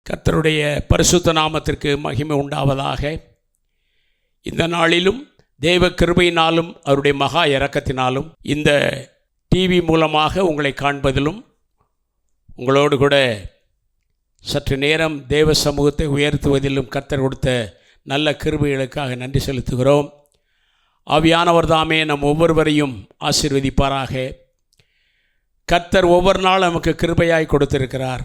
கர்த்தருடைய பரிசுத்த நாமத்திற்கு மகிமை உண்டாவதாக. இந்த நாளிலும் தேவ கிருபையினாலும் அவருடைய மகா இரக்கத்தினாலும் இந்த டிவி மூலமாக உங்களை காண்பதிலும் உங்களோடு கூட சற்று நேரம் தேவ சமூகத்தை உயர்த்துவதிலும் கர்த்தர் கொடுத்த நல்ல கிருபைகளுக்காக நன்றி செலுத்துகிறோம். ஆவியானவர் தாமே நம் ஒவ்வொருவரையும் ஆசீர்வதிப்பாராக. கர்த்தர் ஒவ்வொரு நாள் நமக்கு கிருபையாய் கொடுத்திருக்கிறார்.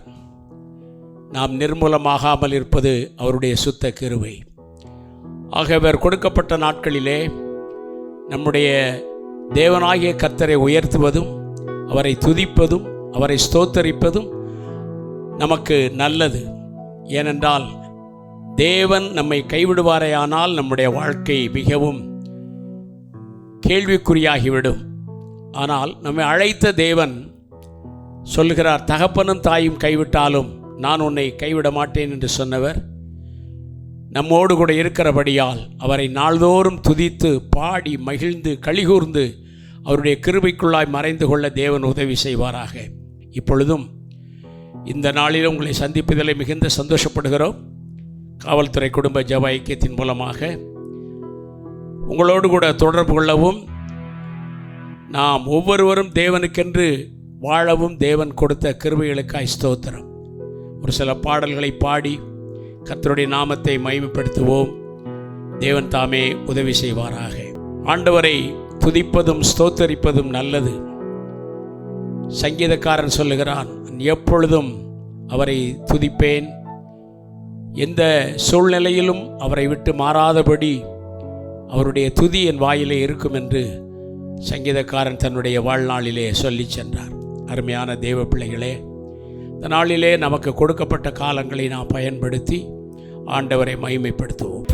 நாம் நிர்மூலமாகாமல் இருப்பது அவருடைய சுத்த கிருபை. ஆகவர் கொடுக்கப்பட்ட நாட்களிலே நம்முடைய தேவனாகிய கர்த்தரை உயர்த்துவதும் அவரை துதிப்பதும் அவரை ஸ்தோத்தரிப்பதும் நமக்கு நல்லது. ஏனென்றால் தேவன் நம்மை கைவிடுவாரேயானால் நம்முடைய வாழ்க்கை மிகவும் கேள்விக்குறியாகிவிடும். ஆனால் நம்மை அழைத்த தேவன் சொல்லுகிறார், தகப்பனும் தாயும் கைவிட்டாலும் நான் உன்னை கைவிட மாட்டேன் என்று சொன்னவர் நம்மோடு கூட இருக்கிறபடியால் அவரை நாள்தோறும் துதித்து பாடி மகிழ்ந்து களிகூர்ந்து அவருடைய கிருபைக்குள்ளாய் மறைந்து கொள்ள தேவன் உதவி செய்வாராக. இப்பொழுதும் இந்த நாளில் உங்களை சந்திப்பதில் மிகுந்த சந்தோஷப்படுகிறோம். காவல்துறை குடும்ப ஜெப ஐக்கியத்தின் மூலமாக உங்களோடு கூட தொடர்பு கொள்ளவும், நாம் ஒவ்வொருவரும் தேவனுக்கென்று வாழவும் தேவன் கொடுத்த கிருபைகளுக்காய் ஸ்தோத்திரம். ஒரு சில பாடல்களை பாடி கர்த்தருடைய நாமத்தை மகிமைப்படுத்துவோம். தேவன் தாமே உதவி செய்வாராக. ஆண்டவரை துதிப்பதும் ஸ்தோத்தரிப்பதும் நல்லது. சங்கீதக்காரன் சொல்லுகிறான், எப்பொழுதும் அவரை துதிப்பேன், எந்த சூழ்நிலையிலும் அவரை விட்டு மாறாதபடி அவருடைய துதி என் வாயிலே இருக்கும் என்று சங்கீதக்காரன் தன்னுடைய வாழ்நாளிலே சொல்லி சென்றார். அருமையான தேவ பிள்ளைகளே, இந்த நாளிலே நமக்கு கொடுக்கப்பட்ட காலங்களை நாம் பயன்படுத்தி ஆண்டவரை மகிமைப்படுத்துவோம்.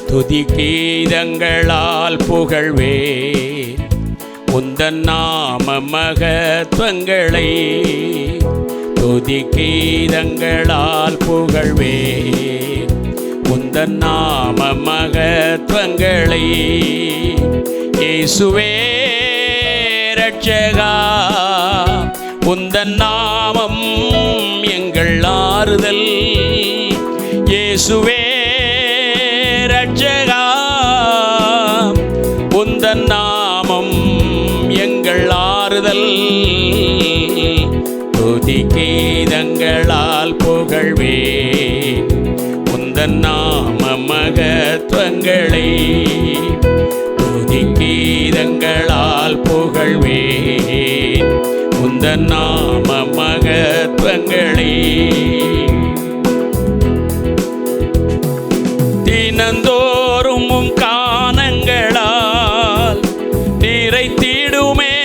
துதி கீதங்களால் புகழ்வேன் உந்தன் நாம மகத்துவங்களை, துதி கீதங்களால் புகழ்வேன் உந்தன் நாம மகத்துவங்களை. இயேசுவே இரட்சகா, உந்தன் நாமம் எங்கள் ஆறுதல். இயேசுவே இரட்சகா, உந்தன் நாமம் எங்கள் ஆறுதல். துதி கீதங்களால் புகழ்வேன் உந்தன் நாம மகத்துவங்களை, துதி கீதங்களால் புகழ்வேன் உந்தன் நாம மகத்துவங்களை. தினந்தோறும் கானங்களால் நிறைத்திடுமே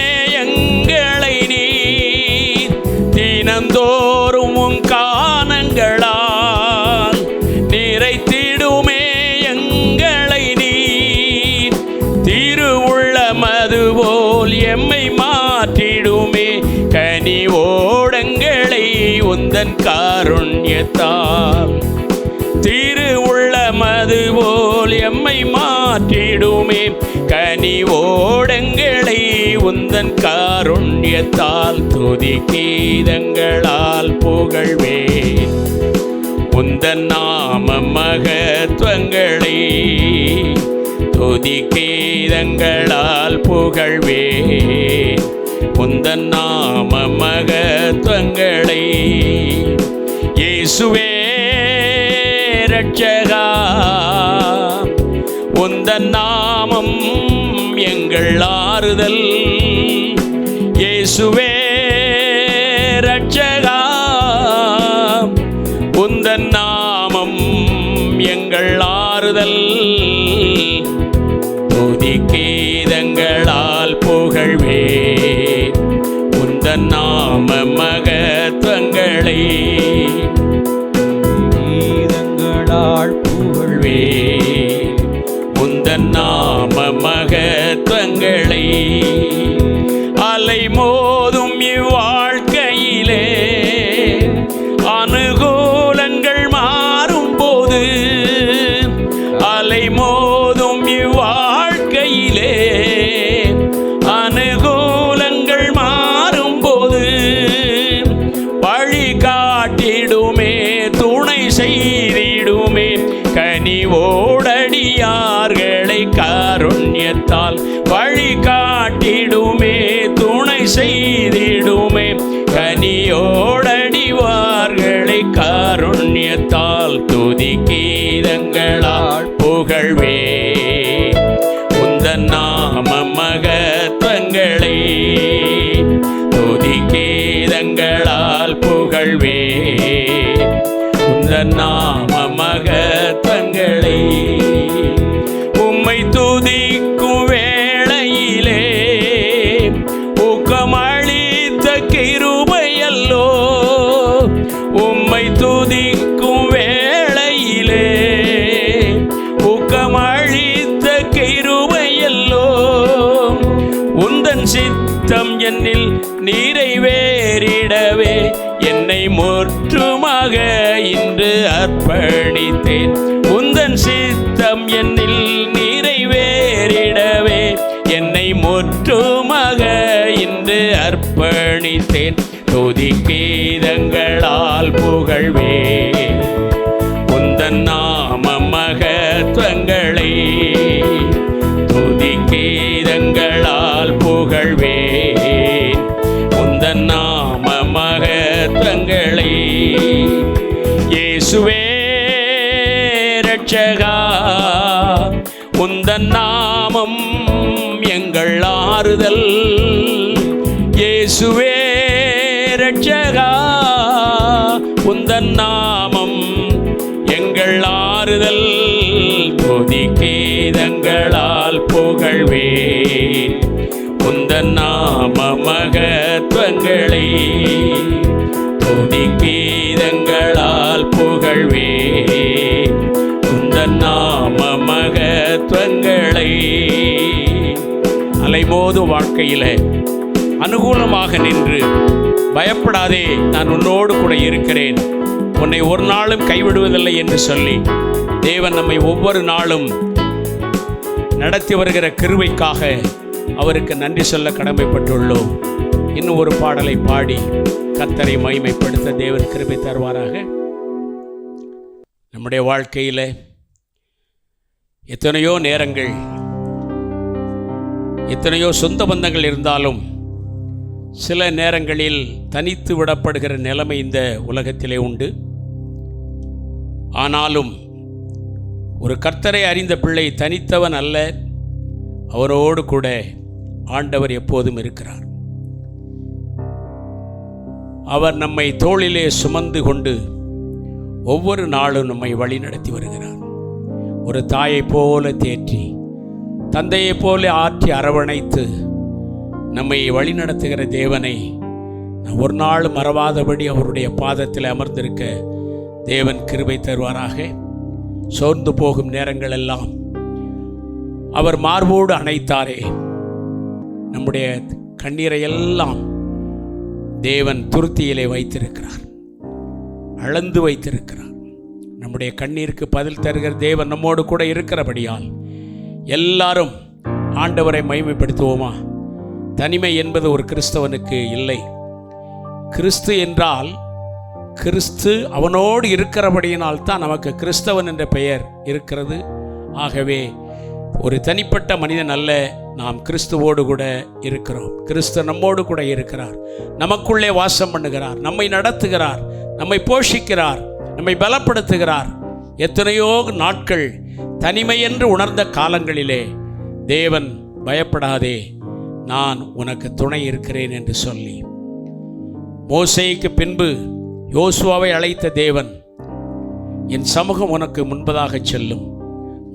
எங்களை நீர், தினந்தோறும் கானங்களால் நிறைத்திடுமே எங்களை நீர். திருவுள்ளமது போல் எம்மை மாற்றிடுமே கனிவோடங்களை உந்தன் காருண்யத்தால். திருவுள்ளமது போல் எம்மை மாற்றிடுமே கனிவோடங்களை உந்தன் காருண்யத்தால். துதி கீதங்களால் புகழ்வேன் உந்தன் நாம மகத்துவங்களை, துதி கீதங்களால் புகழ்வேன் உந்தன் நாம மகத்துவங்களை. இயேசுவே இரட்சகா, உந்தன் நாமம் எங்கள் ஆறுதல். இயேசுவே இரட்சகா, உந்தன் நாமம் எங்கள் ஆறுதல். துதி கீதங்களால் புகழ்வேன் உந்தன் நாம மகத்துவங்களை, புகழ்வேன் உந்தன் நாம மகத்துவங்களை. அலை மோதும் இவ்வாழ்க்கையிலே அனுகூலங்கள் மாறும் போது, அலை மோதும் கண்ணீயோடடிவார்களை காருண்யத்தால் துதி கீதங்களால் புகழ்வே உந்தன் நாம மகத்துவங்களை துதி கீதங்களால் புகழ்வே உந்தன் நாம மகத்துவங்களை. உம்மை துதிக்கும் வேளையிலே ஊக்கமளித்த கிருபையல்லோ. உம்மை துதிக்கும் வேளையிலே ஊக்கமளித்த கிருபையல்லோ. உந்தன் சித்தம் என்னில் நிறைவேறிடவே என்னை முற்றுமாக இன்று அர்ப்பணித்தேன். உந்தன் சித்தம் என்னில் நிறைவேறிடவே என்னை முற்றுமாக இன்று அர்ப்பணித்தேன். துதி கீதங்களால் புகழ்வே உந்தன் நாம மகத்துவங்களை. துதி கீதங்களால் புகழ்வே உந்தன் நாம மகத்துவங்களை. இயேசுவே இரட்சகா உந்தன் நாமம் எங்கள் ஆறுதல். இயேசுவே இரட்சகா உந்தன் நாமம் எங்கள் ஆறுதல். துதி கீதங்களால் புகழ்வே உந்தன் நாம மகத்துவங்களை. துதி கீதங்களால் புகழ்வே உந்தன் நாம மகத்துவங்களை. அலைமோது வாழ்க்கையில அனுகூலமாக நின்று பயப்படாதே, நான் உன்னோடு கூட இருக்கிறேன், உன்னை ஒரு நாளும் கைவிடுவதில்லை என்று சொல்லி தேவன் நம்மை ஒவ்வொரு நாளும் நடத்தி வருகிற கிருபைக்காக அவருக்கு நன்றி சொல்ல கடமைப்பட்டுள்ளோம். இன்னும் ஒரு பாடலை பாடி கர்த்தரை மகிமைப்படுத்த தேவன் கிருபை தருவாராக. நம்முடைய வாழ்க்கையில் எத்தனையோ நேரங்கள் எத்தனையோ சொந்த பந்தங்கள் இருந்தாலும் சில நேரங்களில் தனித்து விடப்படுகிற நிலைமை இந்த உலகத்திலே உண்டு. ஆனாலும் ஒரு கர்த்தரை அறிந்த பிள்ளை தனித்தவன் அல்ல, அவரோடு கூட ஆண்டவர் எப்போதும் இருக்கிறார். அவர் நம்மை தோளிலே சுமந்து கொண்டு ஒவ்வொரு நாளும் நம்மை வழி நடத்தி வருகிறார். ஒரு தாயை போல தேற்றி தந்தையை போல ஆற்றி அரவணைத்து நம்மை வழி நடத்துகிற தேவனை ஒரு நாள் மறவாதபடி அவருடைய பாதத்தில் அமர்ந்திருக்க தேவன் கிருபை தருவாராக. சோர்ந்து போகும் நேரங்கள் எல்லாம் அவர் மார்போடு அணைத்தாரே, நம்முடைய கண்ணீரை எல்லாம் தேவன் துருத்தியிலே வைத்திருக்கிறார், அளந்து வைத்திருக்கிறார். நம்முடைய கண்ணீருக்கு பதில் தருகிற தேவன் நம்மோடு கூட இருக்கிறபடியால் எல்லாரும் ஆண்டவரை மகிமைப்படுத்துவோமா? தனிமை என்பது ஒரு கிறிஸ்தவனுக்கு இல்லை. கிறிஸ்து என்றால் கிறிஸ்து அவனோடு இருக்கிறபடியினால் தான் நமக்கு கிறிஸ்தவன் என்ற பெயர் இருக்கிறது. ஆகவே ஒரு தனிப்பட்ட மனிதன் அல்ல, நாம் கிறிஸ்துவோடு கூட இருக்கிறோம். கிறிஸ்து நம்மோடு கூட இருக்கிறார், நமக்குள்ளே வாசம் பண்ணுகிறார், நம்மை நடத்துகிறார், நம்மை போஷிக்கிறார், நம்மை பலப்படுத்துகிறார். எத்தனையோ நாட்கள் தனிமை என்று உணர்ந்த காலங்களிலே தேவன் பயப்படாதே, நான் உனக்கு துணை இருக்கிறேன் என்று சொல்லி மோசேக்கு பின்பு யோசுவாவை அழைத்த தேவன், என் சமூகம் உனக்கு முன்பதாக செல்லும்,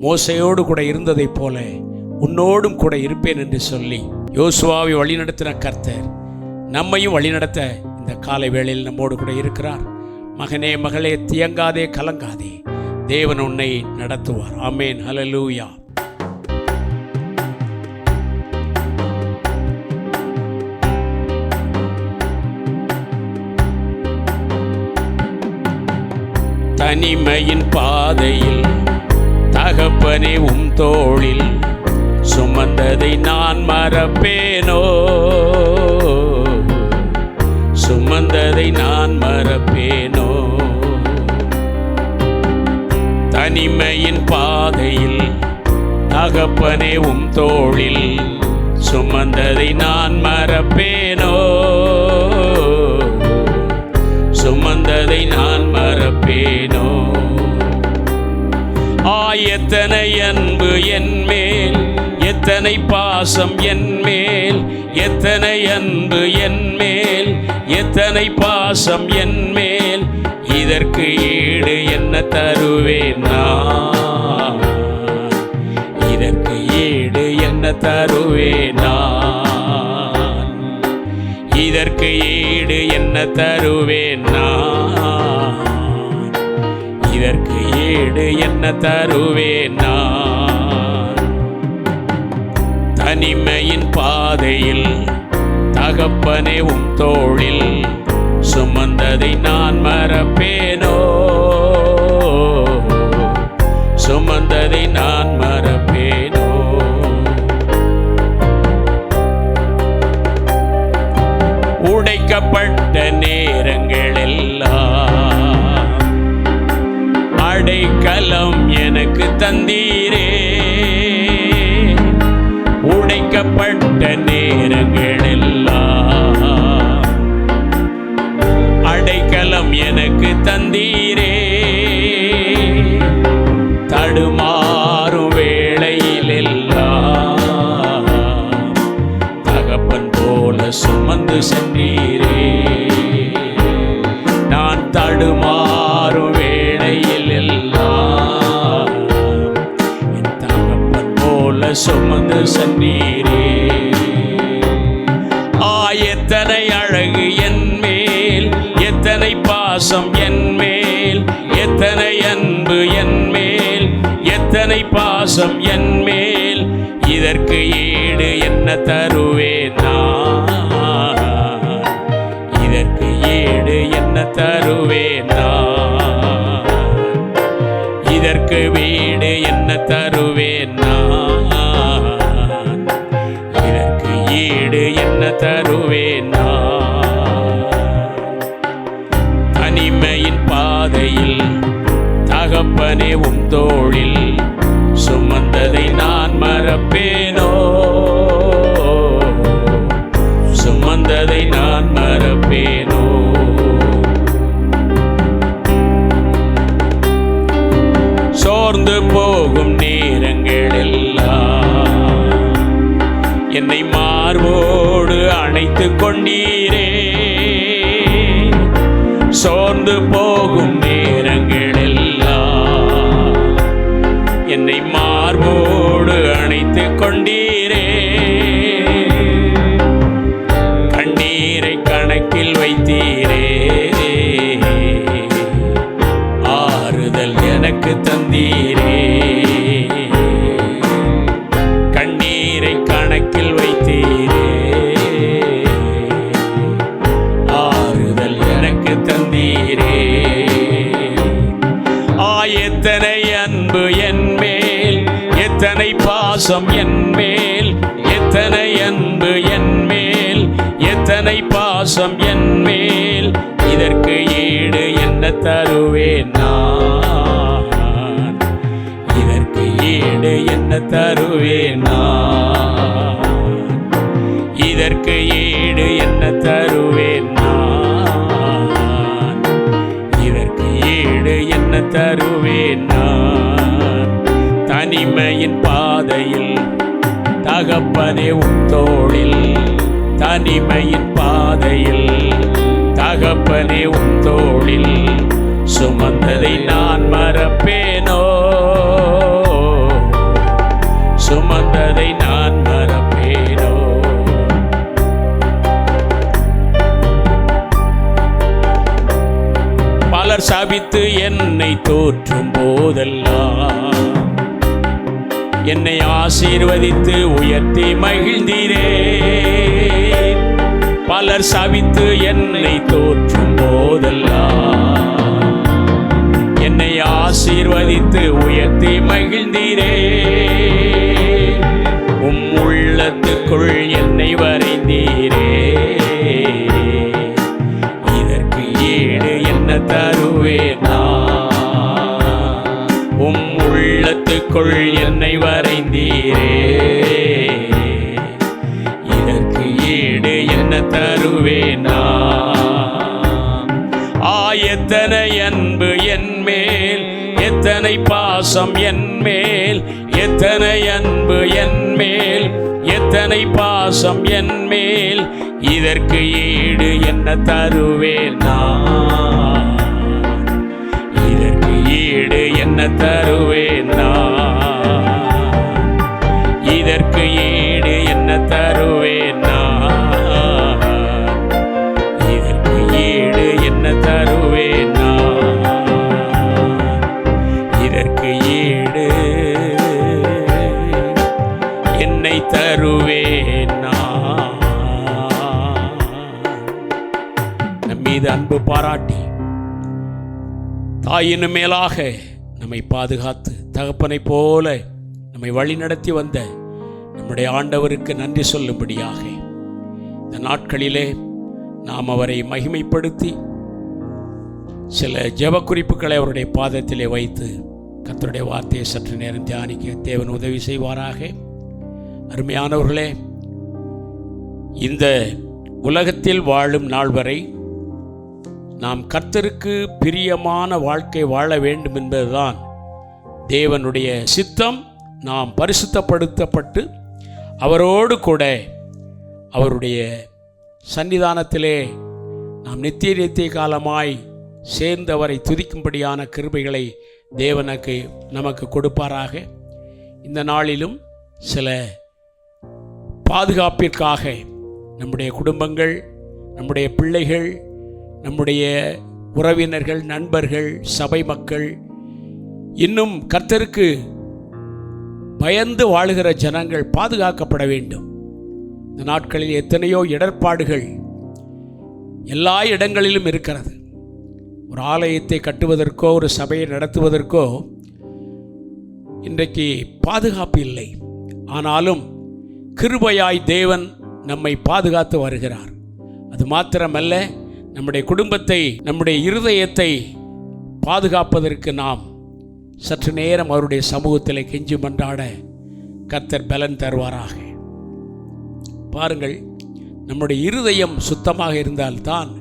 மோசேயோடு கூட இருந்ததைப் போல உன்னோடும் கூட இருப்பேன் என்று சொல்லி யோசுவாவை வழிநடத்தின கர்த்தர் நம்மையும் வழிநடத்த இந்த காலை வேளையில் நம்மோடு கூட இருக்கிறார். மகனே மகளே, தியங்காதே, கலங்காதே, தேவன் உன்னை நடத்துவார். ஆமேன், ஹல்லேலூயா. தனிமையின் பாதையில் தகப்பனே உம் தோளில் சுமந்ததை நான் மறப்பேனோ, சுமந்ததை நான் மறப்பேனோ. தனிமையின் பாதையில் தகப்பனே உம் தோளில் சுமந்ததை நான் மறப்பேனோ. எத்தனை பாசம் என் மேல், எத்தனை அன்பு என் மேல், எத்தனை பாசம் என் மேல், இதற்கு ஈடு என்ன தருவேன் நான், இதற்கு ஈடு என்ன தருவேன் நான், இதற்கு ஈடு என்ன தருவேன் நான், இதற்கு ஈடு என்ன தருவேன் நான். தனிமையின் பாதையில் தகப்பனே உம் தோளில் சுமந்ததை நான் மறப்பேனோ, சுமந்ததை நான் மறப்பேனோ. உடைக்கப்பட்ட நேரங்களெல்லாம் அடைக்கலம் எனக்கு தந்தீரே, உடைக்கப்பட்ட நேரங்களெல்லாம் அடைக்கலம் எனக்கு தந்தீரே, தடுமாறும் வேளையிலெல்லாம் தகப்பன் போல சுமந்து சென்றீரே, நான் தடுமாறும் வேளையிலெல்லாம் என் தகப்பன் போல சுமந்து சென்றீரே. எத்தனை அழகு என் மேல், எத்தனை பாசம் என் மேல், எத்தனை அன்பு என் மேல், எத்தனை பாசம் என் மேல், இதற்கு ஈடு என்ன தருவேன் நான், இதற்கு ஈடு என்ன தருவேன் நான், இதற்கு வீடு என்ன தருவேன் நான், இதற்கு ஈடு என்ன தருவேன் நான். தனிமையின் பாதையில் தகப்பனே உம் தோளில் சுமந்ததை நான் மறப்பேனோ, சுமந்ததை நான் மறப்பேனோ. சோர்ந்து போகும் நேரங்களெல்லாம் என்னை மார்போடு அணைத்து கொண்டீரே, சோர்ந்து போகும் நேரங்களெல்லாம் என்னை மார்போடு அணைத்து கொண்டீரே, கண்ணீரை கணக்கில் வைத்தீரே, ஆறுதல் எனக்கு தந்தீரே, கண்ணீரை கணக்கில் வைத்தீரே, ஆறுதல் எனக்கு தந்தீரே. எத்தனை அன்பு என் மேல், எத்தனை பாசம் என் மேல், எத்தனை அன்பு என் மேல், எத்தனை பாசம் என் மேல், இதற்கு ஈடு என்ன தருவேன் நான், இதற்கு ஈடு என்ன தருவேன் நான், இதற்கு ஈடு என்ன தருவேன் நான், இதற்கு ஈடு என்ன தருவேன் நான். தனிமையின் பாதையில் தகப்பனே உம் தோளில், தனிமையின் பாதையில் தகப்பனே உம் தோளில் சுமந்ததை நான் மறப்பேனோ, சுமந்ததை நான் மறப்பேனோ. பலர் சபித்து என்னை தோற்றும் போதெல்லாம் என்னை ஆசீர்வதித்து உயர்த்தி மகிழ்ந்தீரே, பலர் சபித்து என்னை தோற்றும் போதெல்லாம் என்னை ஆசீர்வதித்து உயர்த்தி மகிழ்ந்தீரே, உம் உள்ளத்துக்குள் என்னை வரைந்தீரே, இதற்கு ஈடு என்ன தருவேன் நான், உம் உள்ளத்துக்குள் என்னை வரைந்தீரே, இதற்கு ஈடு என்ன தருவேன் நான். எத்தனை அன்பு என் மேல், எத்தனை பாசம் என் மேல், எத்தனை அன்பு என் மேல், எத்தனை பாசம் என் மேல், இதற்கு ஈடு என்ன தருவேன் நான், இதற்கு ஈடு என்ன தருவேன் நான், இதற்கு ஈடு என்ன தருவேன் நான், இதற்கு ஈடு என்ன தருவேன் நான், இதற்கு ஈடு என்னை தருவேன் நான். நம் மீது அன்பு பாராட்டி தாயினும் மேலாக நம்மை பாதுகாத்து தகப்பனை போல நம்மை வழிநடத்தி வந்த நம்முடைய ஆண்டவருக்கு நன்றி சொல்லும்படியாக இந்த நாட்களிலே நாம் அவரை மகிமைப்படுத்தி சில ஜெப குறிப்புகளை அவருடைய பாதத்திலே வைத்து கர்த்தருடைய வார்த்தையை சற்று நேரம் தியானிக்க தேவன் உதவி செய்வாராக. அருமையானவர்களே, இந்த உலகத்தில் வாழும் நாள் வரை நாம் கர்த்தருக்கு பிரியமான வாழ்க்கை வாழ வேண்டும் என்பதுதான் தேவனுடைய சித்தம். நாம் பரிசுத்தப்படுத்தப்பட்டு அவரோடு கூட அவருடைய சன்னிதானத்திலே நாம் நித்திய காலமாய் சேர்ந்தவரை துதிக்கும்படியான கிருபைகளை தேவனுக்கு நமக்கு கொடுப்பாராக. இந்த நாளிலும் சில பாதுகாப்பிற்காக நம்முடைய குடும்பங்கள், நம்முடைய பிள்ளைகள், நம்முடைய உறவினர்கள், நண்பர்கள், சபை மக்கள், இன்னும் கர்த்தருக்கு பயந்து வாழுகிற ஜனங்கள் பாதுகாக்கப்பட வேண்டும். இந்த நாட்களில் எத்தனையோ இடர்பாடுகள் எல்லா இடங்களிலும் இருக்கிறது. ஒரு ஆலயத்தை கட்டுவதற்கோ ஒரு சபையை நடத்துவதற்கோ இன்றைக்கு பாதுகாப்பு இல்லை. ஆனாலும் கிருபையாய் தேவன் நம்மை பாதுகாத்து வருகிறார். அது மாத்திரமல்ல, நம்முடைய குடும்பத்தை, நம்முடைய இருதயத்தை பாதுகாப்பதற்கு நாம் சற்று நேரம் அவருடைய சமூகத்தில் கெஞ்சி மன்றாட கர்த்தர் பலன் தருவாராக. பாருங்கள், நம்முடைய இருதயம் சுத்தமாக இருந்தால்தான்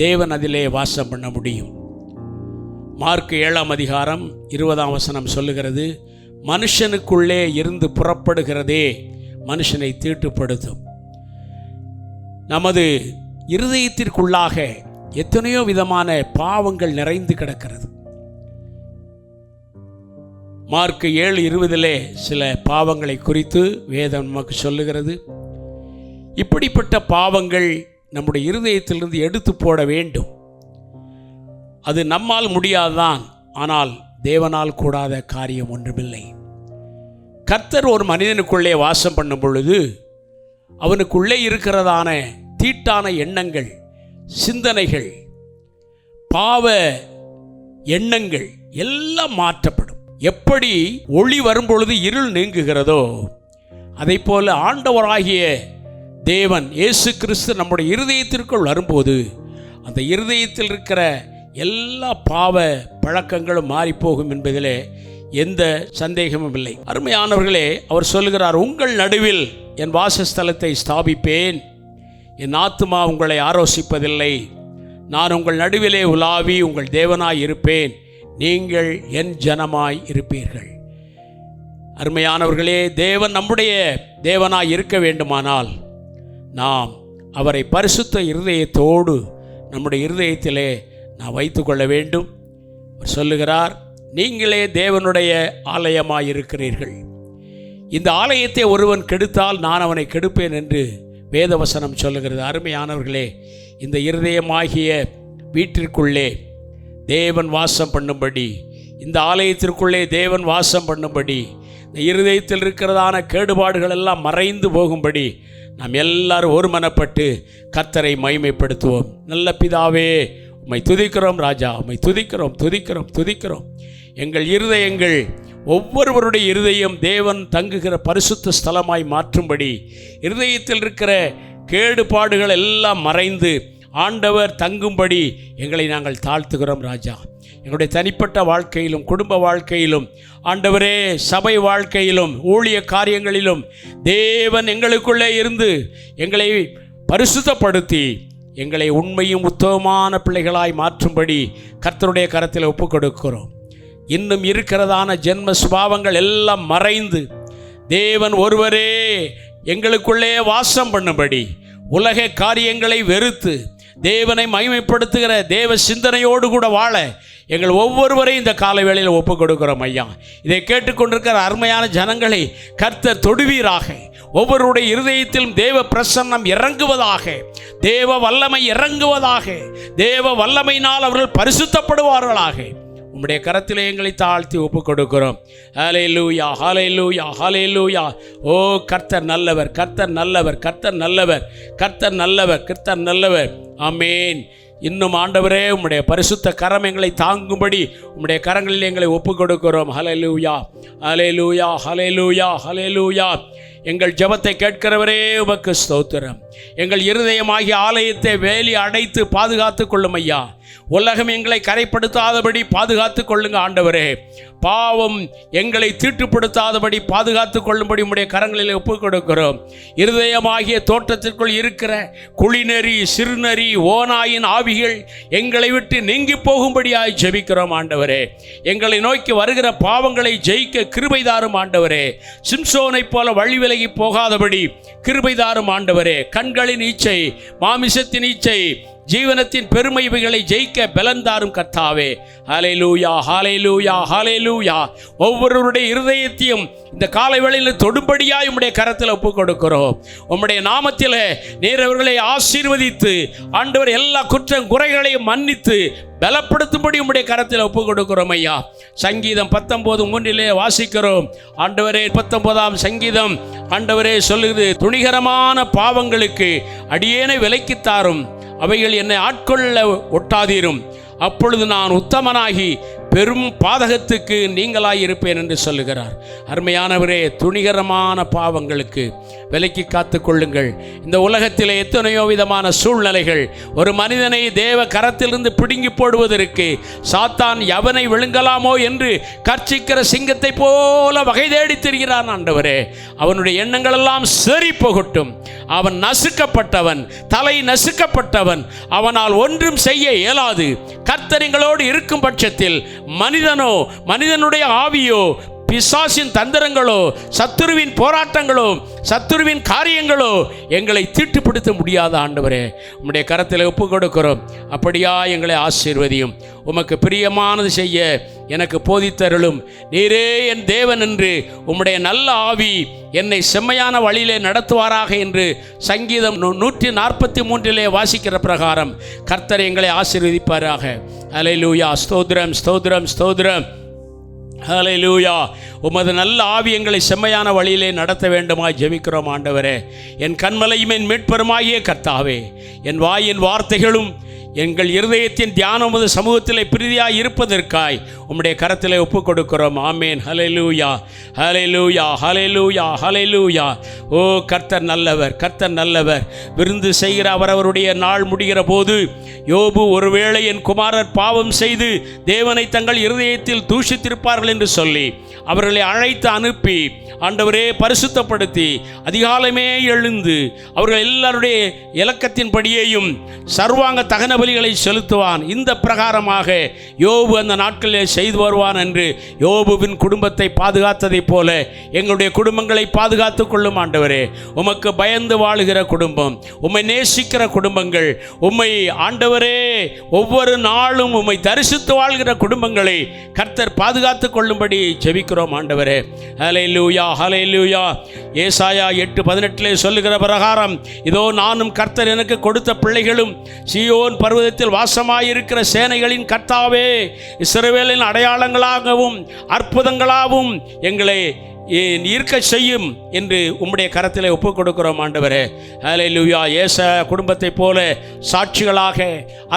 தேவன் அதிலே வாசம் பண்ண முடியும். மார்க் 7ஆம் அதிகாரம் 20ஆம் வசனம் சொல்லுகிறது, மனுஷனுக்குள்ளே இருந்து புறப்படுகிறதே மனுஷனை தீட்டுப்படுத்தும். நமது இருதயத்திற்குள்ளாக எத்தனையோ விதமான பாவங்கள் நிறைந்து கிடக்கிறது. மார்க் 7:20 சில பாவங்களை குறித்து வேதம் நமக்கு சொல்லுகிறது. இப்படிப்பட்ட பாவங்கள் நம்முடைய இருதயத்திலிருந்து எடுத்து போட வேண்டும். அது நம்மால் முடியாதுதான், ஆனால் தேவனால் கூடாத காரியம் ஒன்றுமில்லை. கர்த்தர் ஒரு மனிதனுக்குள்ளே வாசம் பண்ணும் பொழுது அவனுக்குள்ளே இருக்கிறதான தீட்டான எண்ணங்கள், சிந்தனைகள், பாவ எண்ணங்கள் எல்லாம் மாற்றப்படும். எப்படி ஒளி வரும்பொழுது இருள் நீங்குகிறதோ அதை போல ஆண்டவராகிய தேவன் இயேசு கிறிஸ்து நம்முடைய இருதயத்திற்குள் வரும்போது அந்த இருதயத்தில் இருக்கிற எல்லா பாவ பழக்கங்களும் மாறிப்போகும் என்பதிலே எந்த சந்தேகமும் இல்லை. அருமையானவர்களே, அவர் சொல்லுகிறார், உங்கள் நடுவில் என் வாசஸ்தலத்தை ஸ்தாபிப்பேன், என் ஆத்துமா உங்களை ஆரோசிப்பதில்லை, நான் உங்கள் நடுவிலே உலாவி உங்கள் தேவனாய் இருப்பேன், நீங்கள் என் ஜனமாய் இருப்பீர்கள். அருமையானவர்களே, தேவன் நம்முடைய தேவனாய் இருக்க வேண்டுமானால் நாம் அவரை பரிசுத்த இருதயத்தோடு நம்முடைய இருதயத்திலே நாம் வைத்துக்கொள்ள வேண்டும். அவர் சொல்லுகிறார், நீங்களே தேவனுடைய ஆலயமாய் இருக்கிறீர்கள், இந்த ஆலயத்தை ஒருவன் கெடுத்தால் நான் அவனை கெடுப்பேன் என்று வேதவசனம் சொல்லுகிறது. அருமையானவர்களே, இந்த இருதயமாகிய வீட்டிற்குள்ளே தேவன் வாசம் பண்ணும்படி, இந்த ஆலயத்திற்குள்ளே தேவன் வாசம் பண்ணும்படி, இந்த இருதயத்தில் இருக்கிறதான கேடுபாடுகள் எல்லாம் மறைந்து போகும்படி நாம் எல்லாரும் ஒருமனப்பட்டு கர்த்தரை மகிமைப்படுத்துவோம். நல்ல பிதாவே, உம்மை துதிக்கிறோம் ராஜா, உம்மை துதிக்கிறோம் துதிக்கிறோம் துதிக்கிறோம். எங்கள் இருதயங்கள், ஒவ்வொருவருடைய இருதயம் தேவன் தங்குகிற பரிசுத்த ஸ்தலமாய் மாற்றும்படி, இருதயத்தில் இருக்கிற கேடுபாடுகள் எல்லாம் மறைந்து ஆண்டவர் தங்கும்படி எங்களை நாங்கள் தாழ்த்துகிறோம் ராஜா. எங்களுடைய தனிப்பட்ட வாழ்க்கையிலும் குடும்ப வாழ்க்கையிலும் ஆண்டவரே, சபை வாழ்க்கையிலும் ஊழிய காரியங்களிலும் தேவன் எங்களுக்குள்ளே இருந்து எங்களை பரிசுத்தப்படுத்தி எங்களை உண்மையும் உத்தமமான பிள்ளைகளாய் மாற்றும்படி கர்த்தருடைய கரத்தில் ஒப்புக் கொடுக்கிறோம். இன்னும் இருக்கிறதான ஜென்ம சுபாவங்கள் எல்லாம் மறைந்து தேவன் ஒருவரே எங்களுக்குள்ளே வாசம் பண்ணும்படி உலக காரியங்களை வெறுத்து தேவனை மகிமைப்படுத்துகிற தேவ சிந்தனையோடு கூட வாழ எங்கள் ஒவ்வொருவரையும் இந்த கால வேளையில் ஒப்புக் கொடுக்கிறோம் ஐயா. இதை கேட்டுக்கொண்டிருக்கிற அருமையான ஜனங்களை கர்த்தர் தொடுவீராக. ஒவ்வொருடைய இருதயத்திலும் தேவ பிரசன்னம் இறங்குவதாக, தேவ வல்லமை இறங்குவதாக, தேவ வல்லமையினால் அவர்கள் பரிசுத்தப்படுவார்களாக. உம்முடைய கரத்திலே எங்களை தாழ்த்தி ஒப்புக் கொடுக்கிறோம். ஹல்லேலூயா, ஹல்லேலூயா, ஹல்லேலூயா. ஓ கர்த்தர் நல்லவர், கர்த்தர் நல்லவர், கர்த்தர் நல்லவர், கர்த்தர் நல்லவர், கர்த்தர் நல்லவர். ஆமென். இன்னும் ஆண்டவரே உம்முடைய பரிசுத்த கரம் எங்களை தாங்கும்படி உம்முடைய கரங்களில் எங்களை ஒப்புக் கொடுக்கிறோம். ஹல்லேலூயா, ஹல்லேலூயா, ஹல்லேலூயா, ஹல்லேலூயா. எங்கள் ஜெபத்தை கேட்கிறவரே உமக்கு ஸ்தோத்திரம். எங்கள் இருதயமாகிய ஆலயத்தை வேலி அடைத்து பாதுகாத்து கொள்ளும் ஐயா. உலகம் எங்களை கரைப்படுத்தாதபடி பாதுகாத்து கொள்ளுங்க ஆண்டவரே. பாவம் எங்களை தீட்டுப்படுத்தாதபடி பாதுகாத்து கொள்ளும்படி உம்முடைய கரங்களில் ஒப்புக் கொடுக்கிறோம். இருதயமாகிய தோட்டத்திற்குள் இருக்கிற குளிநெறி, சிறுநெறி, ஓநாயின் ஆவிகள் எங்களை விட்டு நீங்கி போகும்படியாய் ஜெபிக்கிறோம் ஆண்டவரே. எங்களை நோக்கி வருகிற பாவங்களை ஜெயிக்க கிருபை தாரும் ஆண்டவரே. சிம்சோனை போல வழி விலகி போகாதபடி கிருபை தாரும் ஆண்டவரே. கண்களின் இச்சை, மாமிசத்தின் இச்சை, ஜீவனத்தின் பெருமை இவைகளை ஜெயிக்க பலந்தாரும் கர்த்தாவே. ஹல்லேலூயா, ஹல்லேலூயா, ஹல்லேலூயா. ஒவ்வொருவருடைய இருதயத்தையும் இந்த காலை வேளையில் தொடும்படியாய் உம்முடைய கரத்தில் ஒப்புக் கொடுக்கிறோம். உம்முடைய நாமத்தில் நீர் அவர்களை ஆசீர்வதித்து ஆண்டவர் எல்லா குற்றம் குறைகளையும் மன்னித்து பலப்படுத்தும்படி உம்முடைய கரத்தில் ஒப்புக் கொடுக்கிறோம் ஐயா. சங்கீதம் 19:3 வாசிக்கிறோம் ஆண்டவரே. 19ஆம் சங்கீதம் ஆண்டவரே சொல்லுகிறது, துணிகரமான பாவங்களுக்கு அடியேனை விலக்கித்தாரும், அவைகள் என்னை ஆட்கொள்ள ஒட்டாதீரும், அப்பொழுது நான் உத்தமனாகி பெரும் பாதகத்துக்கு நீங்களாய் இருப்பேன் என்று சொல்லுகிறார். அருமையானவரே, துணிகரமான பாவங்களுக்கு விலக்கி காத்து கொள்ளுங்கள். இந்த உலகத்தில் எத்தனையோ விதமான சூழ்நிலைகள் ஒரு மனிதனை தேவ கரத்திலிருந்து பிடுங்கி போடுவதற்கு சாத்தான் எவனை விழுங்கலாமோ என்று கர்ச்சிக்கிற சிங்கத்தை போல வகை தேடி திரிகிறான் ஆண்டவரே. அவனுடைய எண்ணங்கள் எல்லாம் சரி போகட்டும். அவன் நசுக்கப்பட்டவன், தலை நசுக்கப்பட்டவன், அவனால் ஒன்றும் செய்ய இயலாது. கர்த்தர் எங்களோடு இருக்கும் பட்சத்தில் மனிதனோ, மனிதனுடைய ஆவியோ, பிசாசின் தந்திரங்களோ, சத்துருவின் போராட்டங்களோ, சத்துருவின் காரியங்களோ எங்களை தீட்டுப்படுத்த முடியாத ஆண்டவரே. உம்முடைய கரத்தில் ஒப்பு கொடுக்கிறோம். அப்படியா எங்களை ஆசீர்வதியும். உமக்கு பிரியமானது செய்ய எனக்கு போதித்தருளும். நீரே என் தேவன் என்று உம்முடைய நல்ல ஆவி என்னை செம்மையான வழியிலே நடத்துவாராக என்று சங்கீதம் 143 வாசிக்கிற பிரகாரம் கர்த்தர் எங்களை ஆசீர்வதிப்பாராக. ஹல்லேலூயா. ஸ்தோத்திரம், ஸ்தோத்திரம், ஸ்தோத்திரம். ஹல்லேலூயா. உமது நல்ல ஆவி எங்களை செம்மையான வழியிலே நடத்த வேண்டுமாய் ஜெபிக்கிறோம் ஆண்டவரே. என் கண்மலையும் என் மீட்பெருமாகிய கர்த்தாவே, என் வாயின் வார்த்தைகளும் எங்கள் இருதயத்தின் தியானம் உமது சமூகத்தில் பிரீதியாய் இருப்பதற்காய் உம்முடைய கரத்திலே ஒப்புக் கொடுக்கிறோம். ஆமேன். ஹல்லேலூயா, ஹல்லேலூயா, ஹல்லேலூயா, ஹல்லேலூயா. ஓ கர்த்தர் நல்லவர், கர்த்தர் நல்லவர். விருந்து செய்கிற அவரவருடைய நாள் முடிகிற போது யோபு, ஒருவேளை என் குமாரர் பாவம் செய்து தேவனை தங்கள் இருதயத்தில் தூஷித்திருப்பார்கள் என்று சொல்லி அவர்களை அழைத்து அனுப்பி ஆண்டவரே பரிசுத்தப்படுத்தி அதிகாலமே எழுந்து அவர்கள் எல்லாருடைய இலக்கத்தின்படியேயும் சர்வாங்க தகன பலிகளை செலுத்துவான். இந்த பிரகாரமாக யோபு அந்த நாட்களில் செய்து வருவான் என்று யோபுவின் குடும்பத்தை பாதுகாத்ததைப் போல எங்களுடைய குடும்பங்களை பாதுகாத்து கொள்ளும் ஆண்டவரே. உமக்கு பயந்து வாழுகிற குடும்பம், உம்மை நேசிக்கிற குடும்பங்கள், உம்மை ஆண்டவரே ஒவ்வொரு நாளும் உம்மை தரிசித்து வாழ்கிற குடும்பங்களை கர்த்தர் பாதுகாத்து கொள்ளும்படி ஜெபிக்கிறோம் ஆண்டவரே. ஹல்லேலூயா, ஹல்லேலூயா. ஏசாயா 8:18 சொல்லுகிற பிரகாரம், இதோ நானும் கர்த்தர் எனக்கு கொடுத்த பிள்ளைகளும் சீயோன் பர்வதத்தில் வாசமாயிருக்கிற சேனைகளின் கர்த்தாவே, இஸ்ரவேலின் அடையாளங்களாகவும் அற்புதங்களாகவும் எங்களை ஈர்க்க செய்யும் என்று உம்முடைய கரத்திலே ஒப்புக் கொடுக்கிறோம் ஆண்டவரே. ஹல்லேலூயா. ஏசா குடும்பத்தை போல சாட்சிகளாக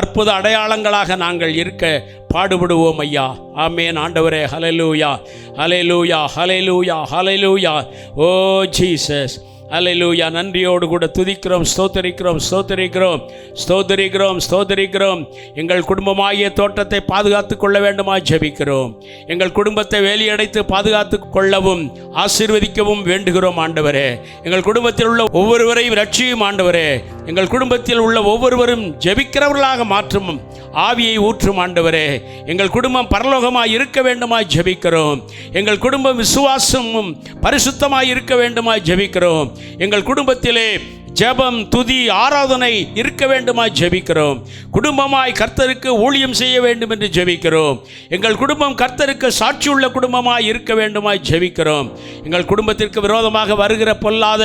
அற்புத அடையாளங்களாக நாங்கள் இருக்க பாடுபடுவோம் ஐயா. ஆமேன் ஆண்டவரே. ஹல்லேலூயா, ஹல்லேலூயா, ஹல்லேலூயா, ஹல்லேலூயா. ஓ ஜீசஸ், ஹல்லேலூயா. நன்றியோடு கூட துதிக்கிறோம், ஸ்தோத்தரிக்கிறோம், ஸ்தோத்தரிக்கிறோம், ஸ்தோத்தரிக்கிறோம், ஸ்தோத்தரிக்கிறோம். எங்கள் குடும்பமாகிய தோட்டத்தை பாதுகாத்து கொள்ள வேண்டுமா ஜெபிக்கிறோம். எங்கள் குடும்பத்தை வேலியடைத்து பாதுகாத்து கொள்ளவும் ஆசீர்வதிக்கவும் வேண்டுகிறோம் ஆண்டவரே. எங்கள் குடும்பத்தில் உள்ள ஒவ்வொருவரையும் ரட்சியும் ஆண்டவரே. எங்கள் குடும்பத்தில் உள்ள ஒவ்வொருவரும் ஜெபிக்கிறவர்களாக மாற்றும் ஆவியை ஊற்றும் ஆண்டவரே. எங்கள் குடும்பம் பரலோகமாய் இருக்க வேண்டுமாய் ஜெபிக்கிறோம். எங்கள் குடும்பம் விசுவாசமும் பரிசுத்தமாய் இருக்க வேண்டுமாய் ஜெபிக்கிறோம். எங்கள் குடும்பத்திலே ஜெபம், துதி, ஆராதனை இருக்க வேண்டுமாய் ஜெபிக்கிறோம். குடும்பமாய் கர்த்தருக்கு ஊழியம் செய்ய வேண்டும் என்று ஜெபிக்கிறோம். எங்கள் குடும்பம் கர்த்தருக்கு சாட்சியுள்ள குடும்பமாய் இருக்க வேண்டுமாய் ஜெபிக்கிறோம். எங்கள் குடும்பத்திற்கு விரோதமாக வருகிற பொல்லாத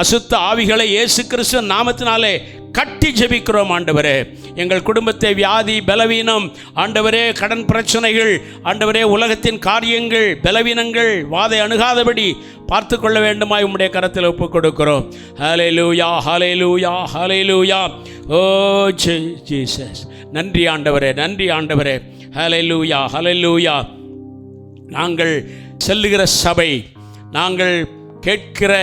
அசுத்த ஆவிகளை இயேசு கிறிஸ்து நாமத்தினாலே கட்டி ஜெபிக்கிறோம் ஆண்டவரே. எங்கள் குடும்பத்தை வியாதி, பலவீனம் ஆண்டவரே, கடன் பிரச்சனைகள் ஆண்டவரே, உலகத்தின் காரியங்கள், பலவீனங்கள் வாதை அணுகாதபடி பார்த்து கொள்ள வேண்டுமாய் உம்முடைய கரத்தில் ஒப்புக் கொடுக்கிறோம். ஹல்லேலூயா, ஹல்லேலூயா, ஹல்லேலூயா. ஓ ஜீசஸ், நன்றி ஆண்டவரே, நன்றி ஆண்டவரே. ஹல்லேலூயா, ஹல்லேலூயா. நாங்கள் செல்லுகிற சபை, நாங்கள் கேட்கிற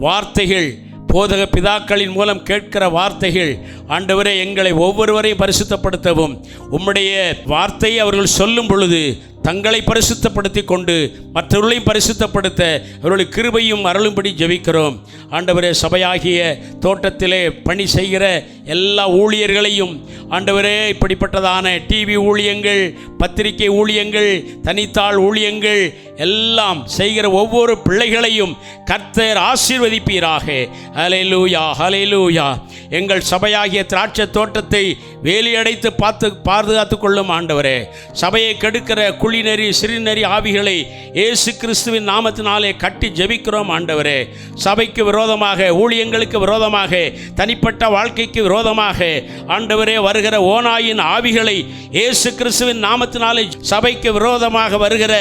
வார்த்தைகள், போதக பிதாக்களின் மூலம் கேட்கிற வார்த்தைகள் ஆண்டவரே எங்களை ஒவ்வொருவரையும் பரிசுத்தப்படுத்தவும், உம்முடைய வார்த்தையை அவர்கள் சொல்லும் பொழுது தங்களை பரிசுத்தப்படுத்தி கொண்டு மற்றவர்களையும் பரிசுத்தப்படுத்த அவர்களுக்கு கிருபையும் அருளும்படி ஜெபிக்கிறோம் ஆண்டவரே. சபையாகிய தோட்டத்திலே பணி செய்கிற எல்லா ஊழியர்களையும் ஆண்டவரே, இப்படிப்பட்டதான டிவி ஊழியங்கள், பத்திரிகை ஊழியங்கள், தனித்தாள் ஊழியங்கள் எல்லாம் செய்கிற ஒவ்வொரு பிள்ளைகளையும் கர்த்தர் ஆசீர்வதிப்பீராக. ஹல்லேலூயா, ஹல்லேலூயா. எங்கள் சபையாகிய திராட்சை தோட்டத்தை வேலியடைத்து பாதுகாத்து கொள்ளும் ஆண்டவரே. சபையை கெடுக்கிற குழிநெறி, சிறுநெறி ஆவிகளை இயேசு கிறிஸ்துவின் நாமத்தினாலே கட்டி ஜெபிக்கிறோம் ஆண்டவரே. சபைக்கு விரோதமாக, ஊழியங்களுக்கு விரோதமாக, தனிப்பட்ட வாழ்க்கைக்கு விரோதமாக ஆண்டவரே வருகிற ஓநாயின் ஆவிகளை இயேசு கிறிஸ்துவின் நாமத்தினாலே, சபைக்கு விரோதமாக வருகிற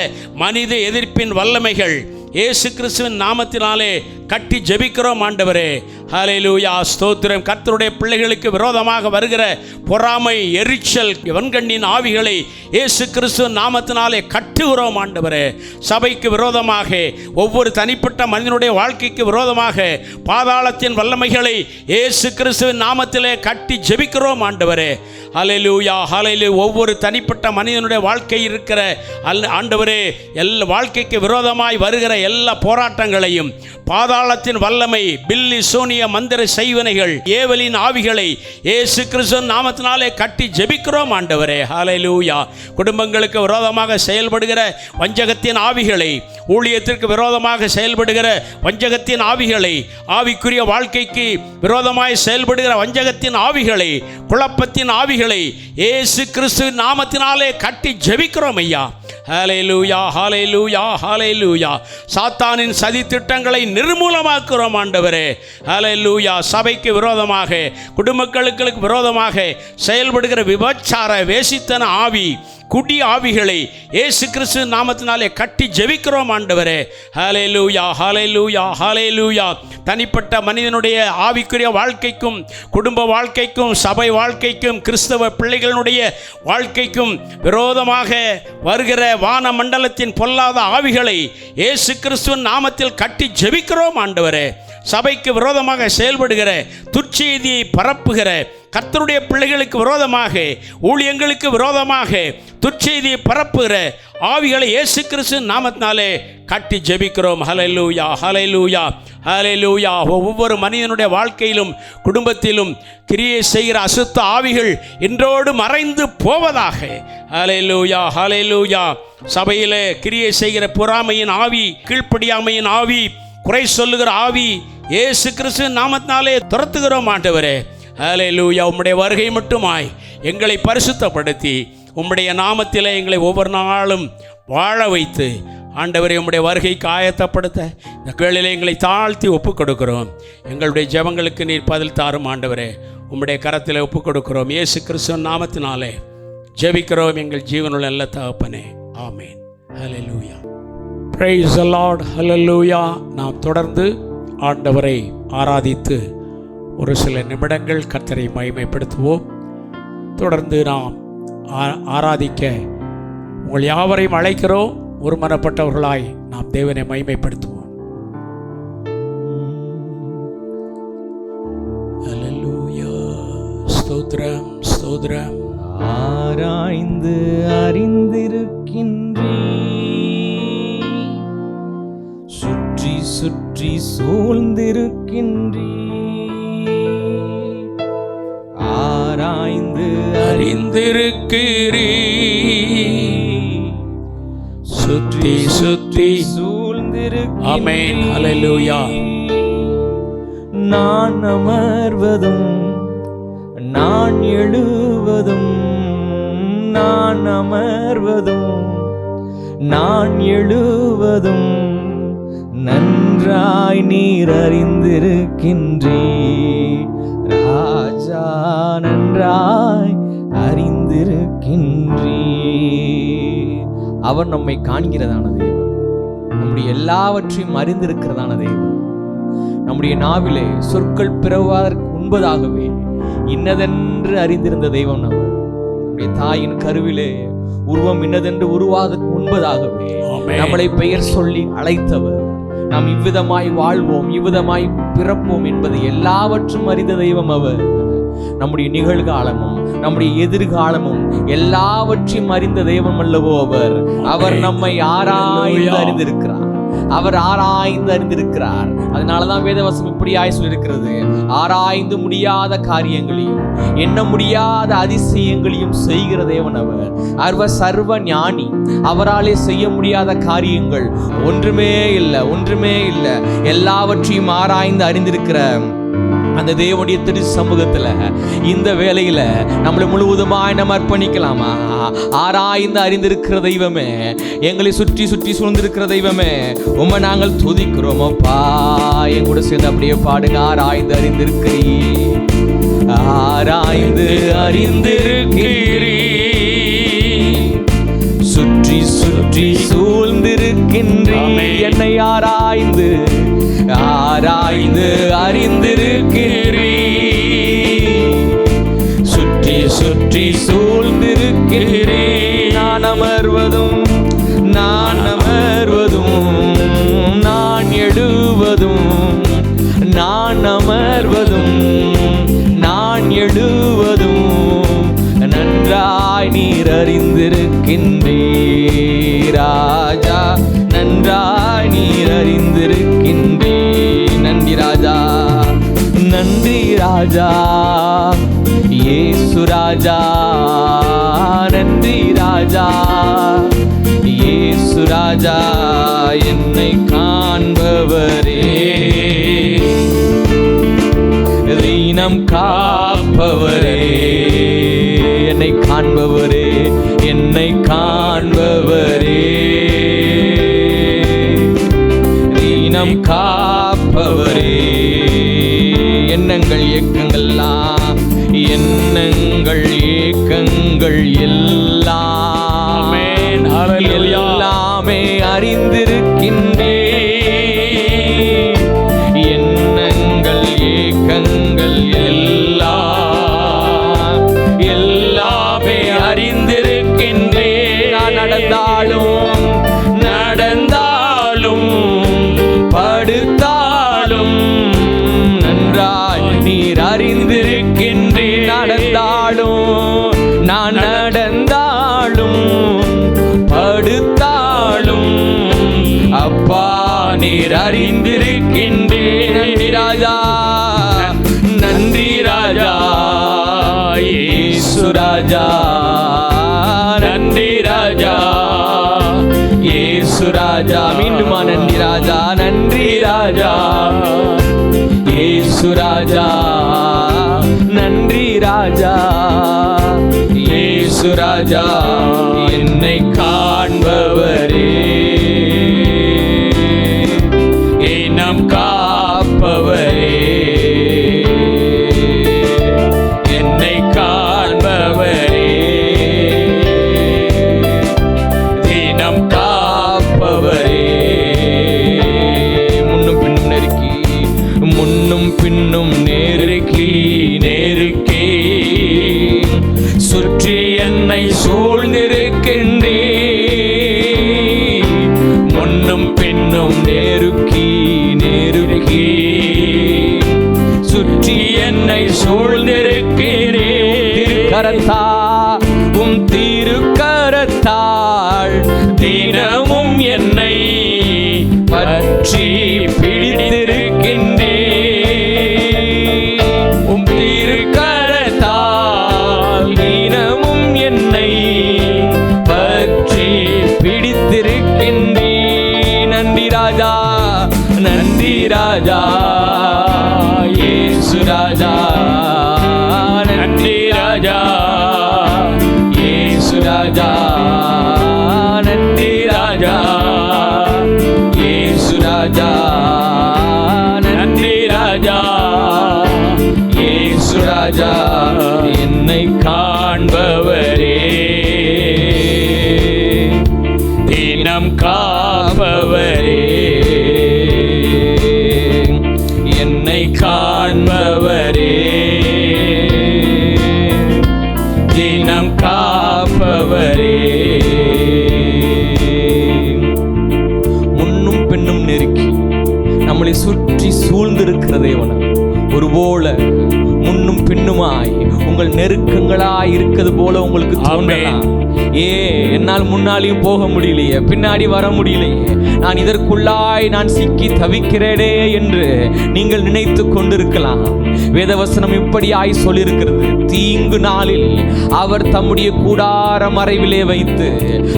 மனித எதிர்ப்பின் வல்லமைகள் இயேசு கிறிஸ்துவின் நாமத்தினாலே கட்டி ஜெபிக்கிறோம் ஆண்டவரே. ஹல்லேலூயா, ஸ்தோத்திரம். கர்த்தருடைய பிள்ளைகளுக்கு விரோதமாக வருகிற பொறாமை, எரிச்சல், வன்கண்ணின் ஆவிகளை இயேசு கிறிஸ்துவின் நாமத்தினாலே கட்டுகிறோம் ஆண்டவரே. சபைக்கு விரோதமாக, ஒவ்வொரு தனிப்பட்ட மனிதனுடைய வாழ்க்கைக்கு விரோதமாக பாதாளத்தின் வல்லமைகளை இயேசு கிறிஸ்துவின் நாமத்திலே கட்டி ஜெபிக்கிறோம் ஆண்டவரே. ஹல்லேலூயா, ஹல்லேலூயா. ஒவ்வொரு தனிப்பட்ட மனிதனுடைய வாழ்க்கை இருக்கிற ஆண்டவரே, எல்லா வாழ்க்கைக்கு விரோதமாய் வருகிற எல்லா போராட்டங்களையும், பாதாளத்தின் வல்லமை, பில்லி, சோனிய, மந்திர செய்வனைகள், ஏவலின் ஆவிகளை இயேசு கிறிஸ்துவின் நாமத்தினாலே கட்டி ஜெபிக்கிறோம் ஆண்டவரே. ஹல்லேலூயா. குடும்பங்களுக்கு விரோதமாக செயல்படுகிற வஞ்சகத்தின் ஆவிகளை, ஊழியத்திற்கு விரோதமாக செயல்படுகிற வஞ்சகத்தின் ஆவிகளை, ஆவிக்குரிய வாழ்க்கைக்கு விரோதமாய் செயல்படுகிற வஞ்சகத்தின் ஆவிகளை, குழப்பத்தின் ஆவிகளை இயேசு கிறிஸ்துவின் நாமத்தினாலே கட்டி ஜெபிக்கிறோம் ஐயா. ஹல்லேலூயா, ஹல்லேலூயா, ஹல்லேலூயா. சாத்தானின் சதி திட்டங்களை நிர்மூலமாக்குறோம் ஆண்டவரே. ஹல்லேலூயா. சபைக்கு விரோதமாக, குடும்பங்களுக்கு விரோதமாக செயல்படுகிற விபச்சார, வேசித்தன ஆவி, குடி ஆவிகளை இயேசு கிறிஸ்துவின் நாமத்தினாலே கட்டி ஜெபிக்கிறோம் ஆண்டவரே. ஹல்லேலூயா, ஹல்லேலூயா, ஹல்லேலூயா. தனிப்பட்ட மனிதனுடைய ஆவிக்குரிய வாழ்க்கைக்கும், குடும்ப வாழ்க்கைக்கும், சபை வாழ்க்கைக்கும், கிறிஸ்தவ பிள்ளைகளுடைய வாழ்க்கைக்கும் விரோதமாக வருகிற வான மண்டலத்தின் பொல்லாத ஆவிகளை இயேசு கிறிஸ்துவின் நாமத்தில் கட்டி ஜெபிக்கிறோம் ஆண்டவரே. சபைக்கு விரோதமாக செயல்படுகிற, துர்ச்செய்தியை பரப்புகிற, கர்த்தருடைய பிள்ளைகளுக்கு விரோதமாக, ஊழியங்களுக்கு விரோதமாக துர்ச்செய்தியை பரப்புகிற ஆவிகளை இயேசு கிறிஸ்துவின் நாமத்தினாலே கட்டி ஜெபிக்கிறோம். ஹல்லேலூயா, ஹல்லேலூயா, ஹல்லேலூயா. ஒவ்வொரு மனிதனுடைய வாழ்க்கையிலும், குடும்பத்திலும் கிரியை செய்கிற அசுத்த ஆவிகள் இன்றோடு மறைந்து போவதாக. ஹல்லேலூயா, ஹல்லேலூயா. சபையிலே கிரியை செய்கிற பொறாமையின் ஆவி, கீழ்ப்படியாமையின் ஆவி, குறை சொல்லுகிற ஆவி இயேசு கிறிஸ்துவின் நாமத்தினாலே துரத்துகிறோம் ஆண்டவரே. ஹல்லேலூயா. உம்முடைய வருகை மட்டுமாய் எங்களை பரிசுத்தப்படுத்தி உம்முடைய நாமத்திலே எங்களை ஒவ்வொரு நாளும் வாழ வைத்து ஆண்டவரை உம்முடைய வருகைக்கு ஆயத்தப்படுத்த இந்த வேளையிலே எங்களை தாழ்த்தி ஒப்புக் கொடுக்கிறோம். எங்களுடைய ஜெபங்களுக்கு நீர் பதில் தாரும் ஆண்டவரே. உம்முடைய கரத்தில் ஒப்புக் கொடுக்கிறோம். இயேசு கிறிஸ்துவின் நாமத்தினாலே ஜெபிக்கிறோம் எங்கள் ஜீவனுள்ள நல்ல தகப்பனே. Amen. Hallelujah. Praise the Lord. Hallelujah. நாம் தொடர்ந்து ஆண்டவரை ஆராதித்து ஒரு சில நிமிடங்கள் கர்த்தரை மகிமைப்படுத்துவோம். தொடர்ந்து நாம் ஆராதிக்க உங்கள் யாவரையும் அழைக்கிறோம். ஒருமனப்பட்டவர்களாய் நாம் தேவனை மகிமைப்படுத்துவோம். ஹல்லேலூயா. ஸ்தோத்திரம், ஸ்தோத்திரம். ஆராய்ந்து அறிந்திருக்கின்றே, சுற்றி சுற்றி சூழ்ந்திருக்கின்றே, அறிந்திருக்கிறீ, சுத்தி சுத்தி சூழ்ந்திருக்கிறீர். ஆமென். ஹல்லேலூயா. நான் அமர்வதும் நான் எழுவதும், நான் அமர்வதும் நான் எழுவதும் நன்றாய் நீர் அறிந்திருக்கின்றீர். ராஜா நன்றாய் அறிந்திருக்கின்றீர். அவர் நம்மை காண்கிறதான தேவன், நம்முடைய எல்லாவற்றையும் அறிந்திருக்கிறதான தேவன். நம்முடைய நாவிலே சொற்கள் பிறவாதற்கு முன்பதாகவே இன்னதென்று அறிந்திருந்த தெய்வம் அவர். நம்முடைய தாயின் கருவிலே உருவம் இன்னதென்று உருவாதற்கு முன்பதாகவே நம்மளை பெயர் சொல்லி அழைத்தவர். நாம் இவ்விதமாய் வாழ்வோம், இவ்விதமாய் பிறப்போம் என்பது எல்லாவற்றும் அறிந்த தெய்வம் அவர். நம்முடைய நிகழ்காலமும் நம்முடைய எதிர்காலமும் எல்லாவற்றையும் அறிந்த தெய்வம் அல்லவோ அவர். அவர் நம்மை ஆராய்ந்து அறிந்திருக்கிறார், அவர் ஆராய்ந்து அறிந்திருக்கிறார். அதனாலதான் வேதவசனம் இப்படியாய் சொல்லியிருக்கிறது, ஆராய்ந்து முடியாத காரியங்களையும் எண்ண முடியாத அதிசயங்களையும் செய்கிற தேவன் அவர். அவர் சர்வ ஞானி, அவராலே செய்ய முடியாத காரியங்கள் ஒன்றுமே இல்லை, ஒன்றுமே இல்லை. எல்லாவற்றையும் ஆராய்ந்து அறிந்திருக்கிற அந்த தேவனுடைய திரு சமூகத்துல இந்த வேளையில நம்மளை முழுவதுமாய் நம்ம அர்ப்பணிக்கலாமா? ஆராய்ந்து அறிந்திருக்கிற தெய்வமே, எங்களை சுற்றி சுற்றி சூழ்ந்திருக்கிற தெய்வமே, உம்மை நாங்கள் துதிக்கிறோம் அப்பா. என் கூட சேர்ந்து அப்படியே பாடுங்க. ஆராய்ந்து அறிந்திருக்கிறீர், ஆராய்ந்து அறிந்திருக்கிறீர், சுற்றி சுற்றி சூழ்ந்திருக்கின்றீர். என்னை ஆராய்ந்து ஆராய்ந்து அறிந்திருக்கிறீர், சுற்றி சுற்றி சூழ்ந்திருக்கிறீர். நான் அமர்வதும் நான் அமர்வதும் நான் எழுவதும், நான் அமர்வதும் நான் எழுவதும் நன்றாய் நீர் அறிந்திருக்கின்றீர். ராஜா நன்றாய் நீர் அறிந்திருக்கின்றீர். நன்றி ராஜா, நன்றி ராஜா, இயேசு ராஜா. நன்றி ராஜா, இயேசு ராஜா. என்னை காண்பவரே, தீனம் காப்பவரே, என்னை காண்பவரே, என்னை காண்பவரே, தீனம் காப்பவரே. எண்ணங்கள் ஏக்கங்கள்லாம், எண்ணங்கள் ஏக்கங்கள் எல்லாம் எல்லாமே அறிந்திருக்கின்றேன். எண்ணங்கள் ஏக்கங்கள் எல்லாம் எல்லாமே அறிந்திருக்கின்றேன். நான் நடந்தாலும் நடந்தாலும் படுத்தாலும் நன்றாய் நீர் அறிந்திருக்கின்றேன். நடந்தாலும் நான் நடந்தாலும் படுத்தாலும் அப்பா நீர் அறிந்திருக்கின்றேன். நன்றி ராஜா, நன்றி ராஜா, இயேசு ராஜா. நன்றி ராஜா, இயேசு ராஜா. மீண்டுமா நன்றி ராஜா, நன்றி ராஜா, இயேசு ராஜா. நன்றி ராஜா, இயேசு ராஜா. என்னை காண்பவரே, இனம் காப்பவரே, என்னை காண்பவரே, இனம் காப்பவரே. முன்னும் பின்னும் நெருக்கி, முன்னும் பின்னும் நெருக்கி நெருக்கி சுற்றி என்னை சூழ்ந்திருக்கின்றேன். முன்னும் பின்னும் நெருக்கி நெருக்கி சுற்றி என்னை சூழ்ந்திருக்கிறேன். திருக்கரத்தால், உம் திருக்கரத்தால் தினமும் என்னை பற்றி பிடித்திருக்கின்றேன். உம் திருக்கரத்தால் ராஜா, இயேசு ராஜா, நன்றி ராஜா, இயேசு ராஜா, நன்றி ராஜா, இயேசு ராஜா, நன்றி ராஜா, இயேசு ராஜா, என்னை காண்பவரே, தினம் காப்பவரே, என்னை காண்பவரே, தினம் காப்பவரே. முன்னும் பின்னும் நெருக்கி நம்மளை சுற்றி சூழ்ந்திருக்கிற தேவன் ஒருபோல முன்னும் பின்னுமாய் உங்கள் நெருக்கங்களாய் இருக்கிறது போல உங்களுக்கு தோன்றலாம். என்னால் முன்னாலையும் போக முடியலையே, பின்னாடி வர முடியலையே, நான் இதற்குள்ளாய் நான் சிக்கி தவிக்கிறேனே என்று நீங்கள் நினைத்து கொண்டிருக்கலாம். வேதவசனம் இப்படியாய் சொல்லியிருக்கிறது, தீங்கு நாளில் அவர் தம்முடைய கூடார மறைவிலே வைத்து,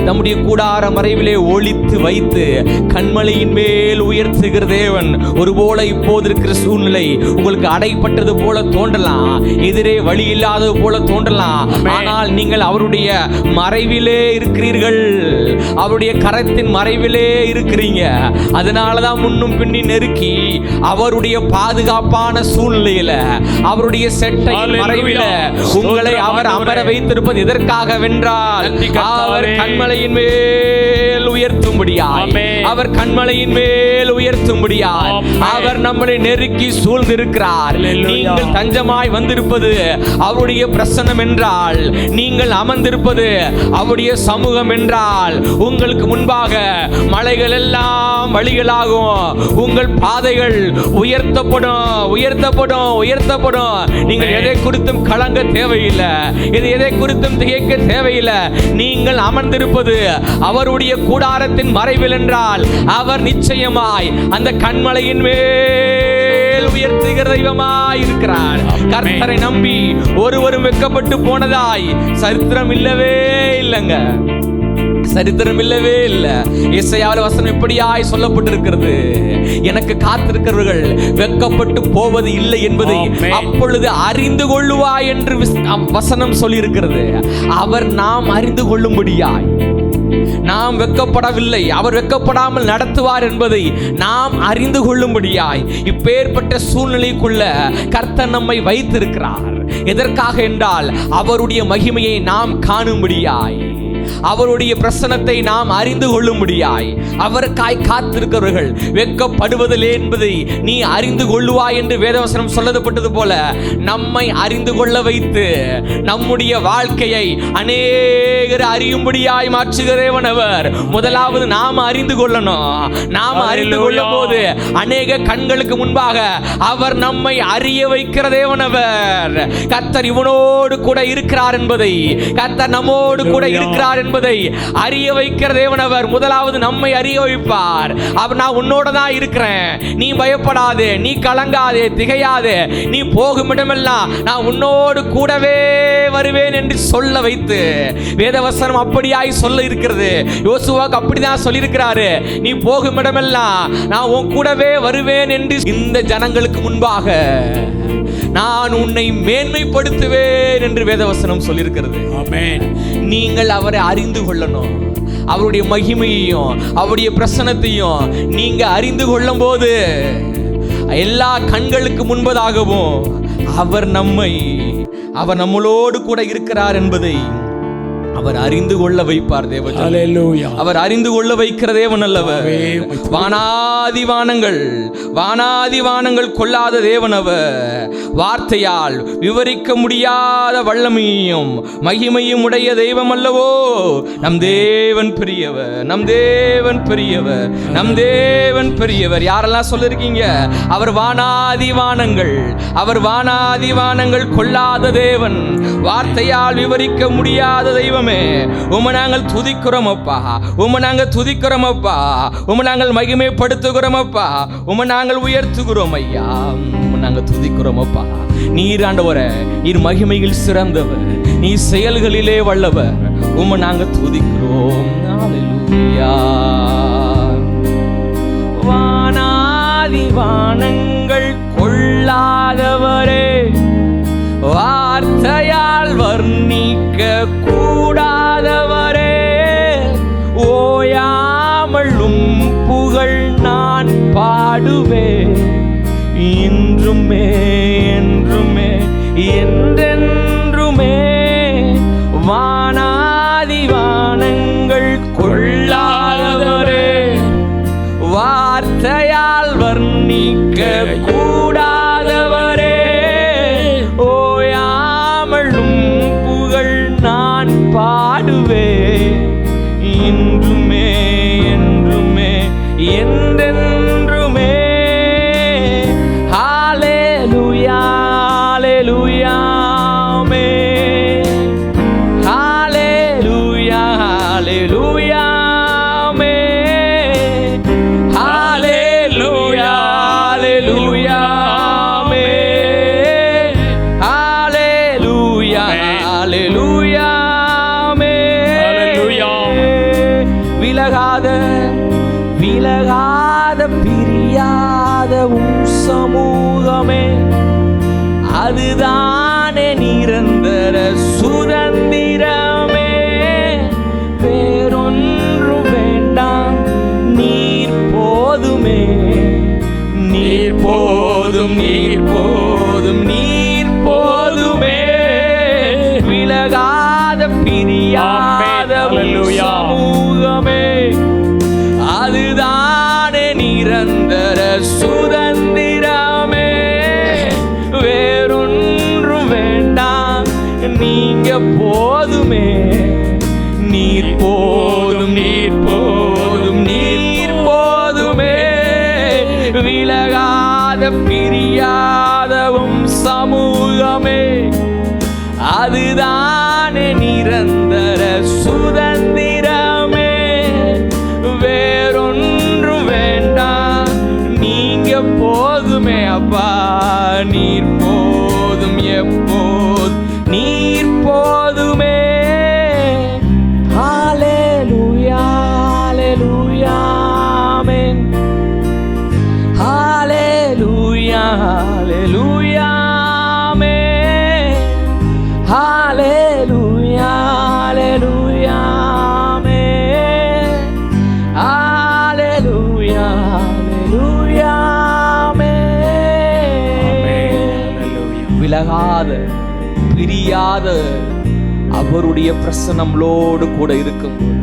தம்முடைய கூடார மறைவிலே ஒளித்து வைத்து கண்மலையின் மேல் உயர்த்துகிற தேவன். ஒருபோல இப்போது இருக்கிற சூழ்நிலை உங்களுக்கு அடைப்பட்டது போல தோன்றலாம், எதிரே வழி இல்லாதது போல தோன்றலாம். ஆனால் நீங்கள் அவருடைய மறைவிலே இருக்கிறீர்கள், அவருடைய கரத்தின் மறைவிலே இருக்கிறீங்க. அதனாலதான் முன்னும் பின்னி நெருக்கி அவருடைய பாதுகாப்பான சூழ்நிலையில, அவருடைய செட்டையின் மறைவில உங்களை அவர் அமர வைத்திருப்பது எதற்காக வென்றால், அவர் கண்மலையின் மேல் உயர்த்தும்படியாய், அவர் கண்மலையின் மேல் உயர்த்தும்படியாய் அவர் நம்மளை நெருக்கி சூழ்ந்திருக்கிறார். நீங்கள் தஞ்சமாய் வந்திருப்பது அவருடைய பிரசன்னம் என்றால், நீங்கள் அமர்ந்திருப்பது அவருடைய சமூகம் என்றால், உங்களுக்கு முன்பாக மலைகள் எல்லாம் வழிகளாகும், உங்கள் பாதைகள் உயர்த்தப்படும், உயர்த்தப்படும், உயர்த்தப்படும். நீங்கள் எதை குறித்தும் கலங்க தேவையில்லை, எதை குறித்தும் திகைக்க தேவையில்லை. நீங்கள் அமர்ந்திருப்பது அவருடைய கூடாரத்தின் மறைவில் என்றால், அவர் நிச்சயமாய் அந்த கண்மலையின் மேல் உயர்த்துகிற தெய்வமாய் இருக்கிறார். கர்த்தரை நம்பி ஒருவரும் வெட்கப்பட்டு போனதாய் சரித்திரம் இல்லவே இல்லைங்க, சரித்திரம் இல்லவே இல்லை. ஏசாயாவில் வசனம் இப்படியாய் சொல்லப்பட்டிருக்கிறது, எனக்கு காத்திருக்கிறவர்கள் வெட்கப்பட்டு போவது இல்லை என்பதை அப்பொழுது அறிந்து கொள்ளுவாய் என்று வசனம் சொல்லி இருக்கிறது. அவர் நாம் அறிந்து கொள்ளும்படியாய், நாம் வெட்கப்படவில்லை, அவர் வெட்கப்படாமல் நடத்துவார் என்பதை நாம் அறிந்து கொள்ளும்படியாய் இப்பேற்பட்ட சூழ்நிலைக்குள்ள கர்த்தர் நம்மை வைத்திருக்கிறார். எதற்காக என்றால், அவருடைய மகிமையை நாம் காணும்படியாய், அவருடைய பிரசன்னத்தை நாம் அறிந்து கொள்ளும்படியாய். அவருக்காய் காத்திருக்கிறவர்கள் வெட்கப்படுவதில்லை என்பதை நீ அறிந்து கொள்ளுவாய் என்று வேதவசனம் சொல்லப்பட்டது போல, நம்மை அறிந்து கொள்ள வைத்து நம்முடைய வாழ்க்கையை அநேகர் அறியும்படியாய் மாற்றுகிறவன் அவர். முதலாவது நாம் அறிந்து கொள்ளணும். நாம் அறிந்து கொள்ளும் போது அநேக கண்களுக்கு முன்பாக அவர் நம்மை அறிய வைக்கிற தேவன் அவர். கர்த்தர் இவனோடு கூட இருக்கிறார் என்பதை, கர்த்தர் நம்மோடு கூட இருக்கிறார் என்பதை அறிய வைக்கிற தேவன் அவர். முதலாவது நம்மை அறிய வைப்பார். அவர் நான் உன்னோட தான் இருக்கிறேன், நீ பயப்படாதே, நீ கலங்காதே, திகையாதே, நீ போகும் இடமெல்லாம் நான் உன்னோடு கூடவே வருவேன் என்று சொல்ல வைத்து, வேதவசனம் அப்படியாய் சொல்ல இருக்கிறது. யோசுவாக்கு அப்படிதான் சொல்லி இருக்கிறாரு, நீ போகும் இடமெல்லாம் நான் உன் கூடவே வருவேன் என்று இந்த ஜனங்களுக்கு முன்பாக நான் உன்னை மேன்மைப்படுத்துவேன் என்று வேதவசனம் சொல்லியிருக்கிறது. ஆமென். நீங்கள் அவரை அறிந்து கொள்ளணும். அவருடைய மகிமையையும் அவருடைய பிரசன்னத்தையும் நீங்க அறிந்து கொள்ளும் போது எல்லா கண்களுக்கு முன்பதாகவும் அவர் நம்மளோடு கூட இருக்கிறார் என்பதை அவர் அறிந்து கொள்ள வைப்பார். தேவன் அவர் அறிந்து கொள்ள வைக்கிற தேவன் அல்லவர். வானாதி வானங்கள் கொள்ளாத தேவன் அவர். வார்த்தையால் விவரிக்க முடியாத வல்லமையும் மகிமையும் உடைய தெய்வம் அல்லவோ. நம் தேவன் பெரியவர், நம் தேவன் பெரியவர், நம் தேவன் பெரியவர். யாரெல்லாம் சொல்லிருக்கீங்க? அவர் வானாதி வானங்கள் கொள்ளாத தேவன், வார்த்தையால் விவரிக்க முடியாத தெய்வம். உம்மை நாங்கள் துதிக்கிறோம் அப்பா, உம்மை நாங்கள் துதிக்கிறோம் அப்பா, உம்மை நாங்கள் மகிமைப்படுத்துகிறோம் அப்பா, உம்மை நாங்கள் உயர்த்துகிறோம் ஐயா, உம்மை நாங்கள் துதிக்கிறோம் அப்பா. நீர் ஆண்டவரே, நீர் மகிமையில் சிறந்தவர், நீ செயல்களிலே வல்லவர், உம்மை நாங்கள் துதிக்கிறோம். ஹல்லேலூயா. வானங்கள் கொள்ளாதவரே, வார்த்தையால் வர்ணிக்க கூடாதவரே, ஓயாமலும் புகழ் நான் பாடுவேன் இன்றுமே என்றுமே என்றென்றுமே. வானாதி வானங்கள் கொள்ளாதவரே, வார்த்தையால் வர்ணிக்க கூடாதவரே, ஓயாமலும் புகழ் நான் பாடுவேன் இன்றுமே என்றுமே என்றென்றுமே. ஹல்லேலூயா ஹல்லேலூயா ஆமென். ஹல்லேலூயா ஹல்லேலூயா ஆமென். ஹல்லேலூயா ஹல்லேலூயா ஆமென். ஹல்லேலூயா ஹல்லேலூயா ஆமென். விலகாத பிரியாத உம் சமூகமே, அதுதானே நிரந்தர சுதந்திரமே. வேறொன்று வேண்டாம், நீர் போதுமே, நீர் போதும் நீர் போதும் நீர் போதுமே. விலகாத பிரியாத சமூகமே, அதுதானே நிரந்தர சுதந்திரமே. வேறொன்று வேண்டாம், நீங்க போதுமே, நீர் போதும் நீர் போதும் நீர் போதுமே. விலகாத பிரியாதவும் சமூகமே, அதுதானே நிரந்தர சுதந்திரமே. வேறொன்று வேண்டாம், நீங்க போதுமே அப்பா. நீர் போதும் எப்போதும் நீர் போதுமே. ஹல்லேலூயா ஹல்லேலூயா ஆமென். ஹல்லேலூயா ஹல்லேலூயா ஆமென். ஹல்லேலூயா ஹல்லேலூயா ஆமென். ஹல்லேலூயா ஹல்லேலூயா ஆமென். விலகாத பிரியாத அவருடைய பிரசன்னங்களோடு கூட இருக்கும்போது,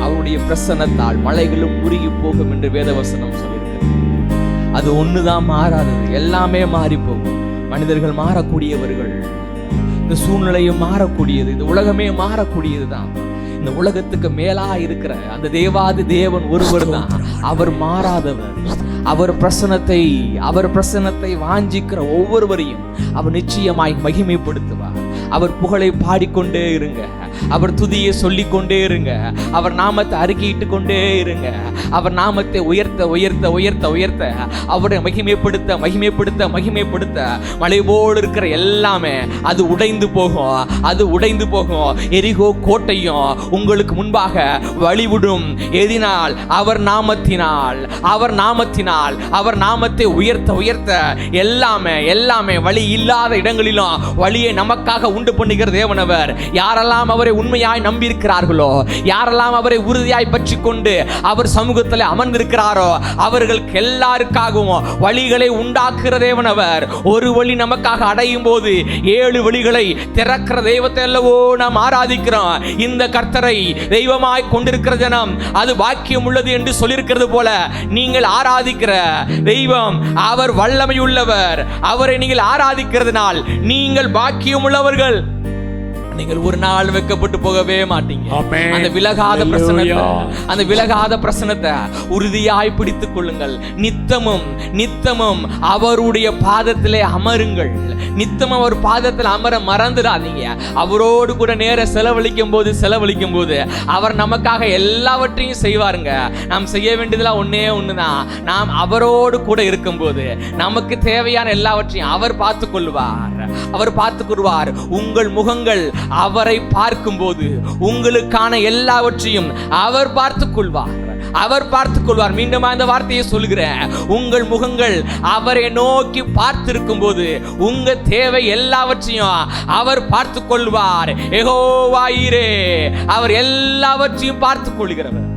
அவருடைய பிரசன்னத்தால் மலைகளும் உருகி போகும் என்று வேதவசனம் சொல்லியிருக்கிறது. அது ஒண்ணுதான் மாறாதது, எல்லாமே மாறி போகும். மனிதர்கள் மாறக்கூடியவர்கள், இந்த சூழ்நிலையும் மாறக்கூடியது, இந்த உலகமே மாறக்கூடியது தான். இந்த உலகத்துக்கு மேலா இருக்கிற அந்த தேவாதி தேவன் ஒருவர் தான். அவர் மாறாதவர். அவர் பிரசன்னத்தை வாஞ்சிக்கிற ஒவ்வொருவரையும் அவர் நிச்சயமாய் மகிமைப்படுத்துவார். அவர் புகழை பாடிக்கொண்டே இருங்க, அவர் துதியை சொல்லிக்கொண்டே இருங்க, அவர் நாமத்தை அறிக்கையிட்டு கொண்டே இருங்க. அவர் நாமத்தை உயர்த்த உயர்த்த உயர்த்த உயர்த்த, அவரை மகிமைப்படுத்த மகிமைப்படுத்த மகிமைப்படுத்த, மலை போல் இருக்கிற எல்லாமே அது உடைந்து போகும், அது உடைந்து போகும். எரிகோ கோட்டையும் உங்களுக்கு முன்பாக வழிவிடும். எதினால்? அவர் நாமத்தினால், அவர் நாமத்தினால். அவர் நாமத்தை உயர்த்த உயர்த்த எல்லாமே எல்லாமே வழி இல்லாத இடங்களிலும் வழியை நமக்காக உண்டு பண்ணுகிற தேவனவர். யாரெல்லாம் அவரை உண்மையாய் நம்பி இருக்கிறார்களோ, யாரெல்லாம் அவரை உறுதியாய் பற்றி கொண்டு அவர் சமூகத்தில் அமர்ந்திருக்கிறாரோ, அவர்களுக்கு எல்லாருக்காகவும் வழிகளை உண்டாக்குகிற தேவனவர். ஒரு வழி நமக்காக அடையும் போது 7 வழிகளை திறக்கிற தெய்வத்தை அல்லவோ நாம் ஆராதிக்கிறோம். இந்த கர்த்தரை தெய்வமாய் கொண்டிருக்கிற ஜனம் அது பாக்கியம் உள்ளது என்று சொல்லியிருக்கிறது போல, நீங்கள் ஆராதிக்கிற தெய்வம் அவர் வல்லமை உள்ளவர். அவரை நீங்கள் ஆராதிக்கிறதுனால் நீங்கள் பாக்கியம் உள்ளவர்கள். நீங்கள் ஒரு நாள் வெட்கப்பட்டு போகவே மாட்டீங்க. அந்த விலகாத பிரசன்னத்தை, அந்த விலகாத பிரசன்னத்தை உறுதியாய் பிடித்துக் கொள்ளுங்கள். நித்தமும் நித்தமும் அவருடைய பாதத்திலே அமருங்கள். நித்தமும் அவர் பாதத்தில் அமர மறந்துடாதீங்க. அவரோடு கூட நேர செலவழிக்கும் போது அவர் நமக்காக எல்லாவற்றையும் செய்வாருங்க. நாம் செய்ய வேண்டியதெல்லாம் ஒண்ணுதான். நாம் அவரோடு கூட இருக்கும்போது நமக்கு தேவையான எல்லாவற்றையும் அவர் பார்த்துக் கொள்வார். அவர் பார்த்துக் கொள்வார். உங்கள் முகங்கள் அவரை பார்க்கும்போது உங்களுக்கான எல்லாவற்றையும் அவர் பார்த்துக் கொள்வார். அவர் பார்த்துக் கொள்வார். மீண்டும் அந்த வார்த்தையை சொல்கிறேன், உங்கள் முகங்கள் அவரை நோக்கி பார்த்திருக்கும் போது உங்க தேவை எல்லாவற்றையும் அவர் பார்த்துக் கொள்வார். யெகோவா ஈரே, அவர் எல்லாவற்றையும் பார்த்துக் கொள்கிறவர்.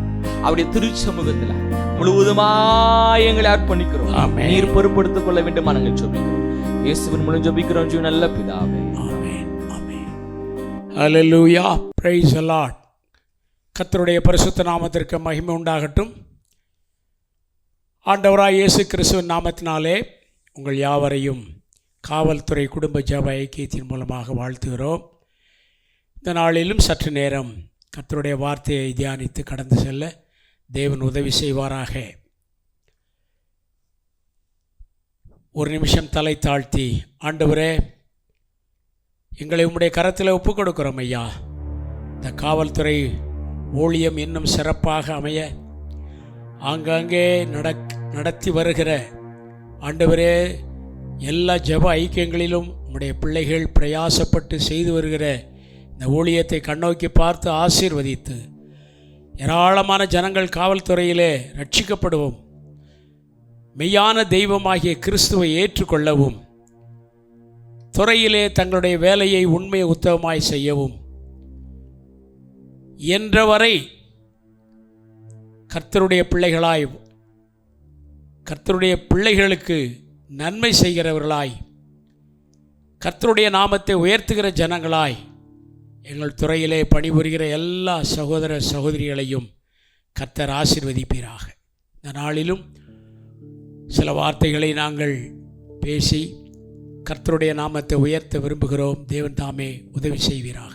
அவருடைய திருச்சமூகத்தில் முழுவதுமாய் எங்களை அர்ப்பணிக்கிறோம். நீர் பொறுப்படுத்திக் கொள்ள வேண்டும். நாங்கள் ஜெபிக்கிறோம், இயேசுவின் மூலம் ஜெபிக்கிறோம் ஜீவ நல்ல பிதாவே. ஆமென், ஆமென். Hallelujah, praise the Lord. கர்த்தருடைய பரிசுத்த நாமத்திற்கு மகிமை உண்டாகட்டும். ஆண்டவராய் இயேசு கிறிஸ்துவின் நாமத்தினாலே உங்கள் யாவரையும் காவல்துறை குடும்ப ஜெப ஐக்கியத்தின் மூலமாக வாழ்த்துகிறோம். இந்த நாளிலும் சற்று நேரம் கர்த்தருடைய வார்த்தையை தியானித்து கடந்து செல்ல தேவன் உதவி செய்வாராக. ஒரு நிமிஷம் தலை தாழ்த்தி, ஆண்டவரே, எங்களை உம்முடைய கரத்தில் ஒப்புக் கொடுக்கிறோம் ஐயா. இந்த காவல்துறை ஊழியம் இன்னும் சிறப்பாக அமைய ஆங்காங்கே நடத்தி வருகிற ஆண்டவரே, எல்லா ஜெப ஐக்கியங்களிலும் உம்முடைய பிள்ளைகள் பிரயாசப்பட்டு செய்து வருகிற இந்த ஊழியத்தை கண்ணோக்கி பார்த்து ஆசீர்வதித்து ஏராளமான ஜனங்கள் காவல்துறையிலே ரட்சிக்கப்படுவோம், மெய்யான தெய்வமாகிய கிறிஸ்துவை ஏற்றுக்கொள்ளவும், துறையிலே தங்களுடைய வேலையை உண்மை உத்தமமாய் செய்யவும் என்றவரை கர்த்தருடைய பிள்ளைகளாய், கர்த்தருடைய பிள்ளைகளுக்கு நன்மை செய்கிறவர்களாய், கர்த்தருடைய நாமத்தை உயர்த்துகிற ஜனங்களாய் எங்கள் துறையிலே பணிபுரிகிற எல்லா சகோதர சகோதரிகளையும் கர்த்தர் ஆசீர்வதிப்பீராக. இந்த நாளிலும் சில வார்த்தைகளை நாங்கள் பேசி கர்த்தருடைய நாமத்தை உயர்த்த விரும்புகிறோம். தேவன் தாமே உதவி செய்வீராக.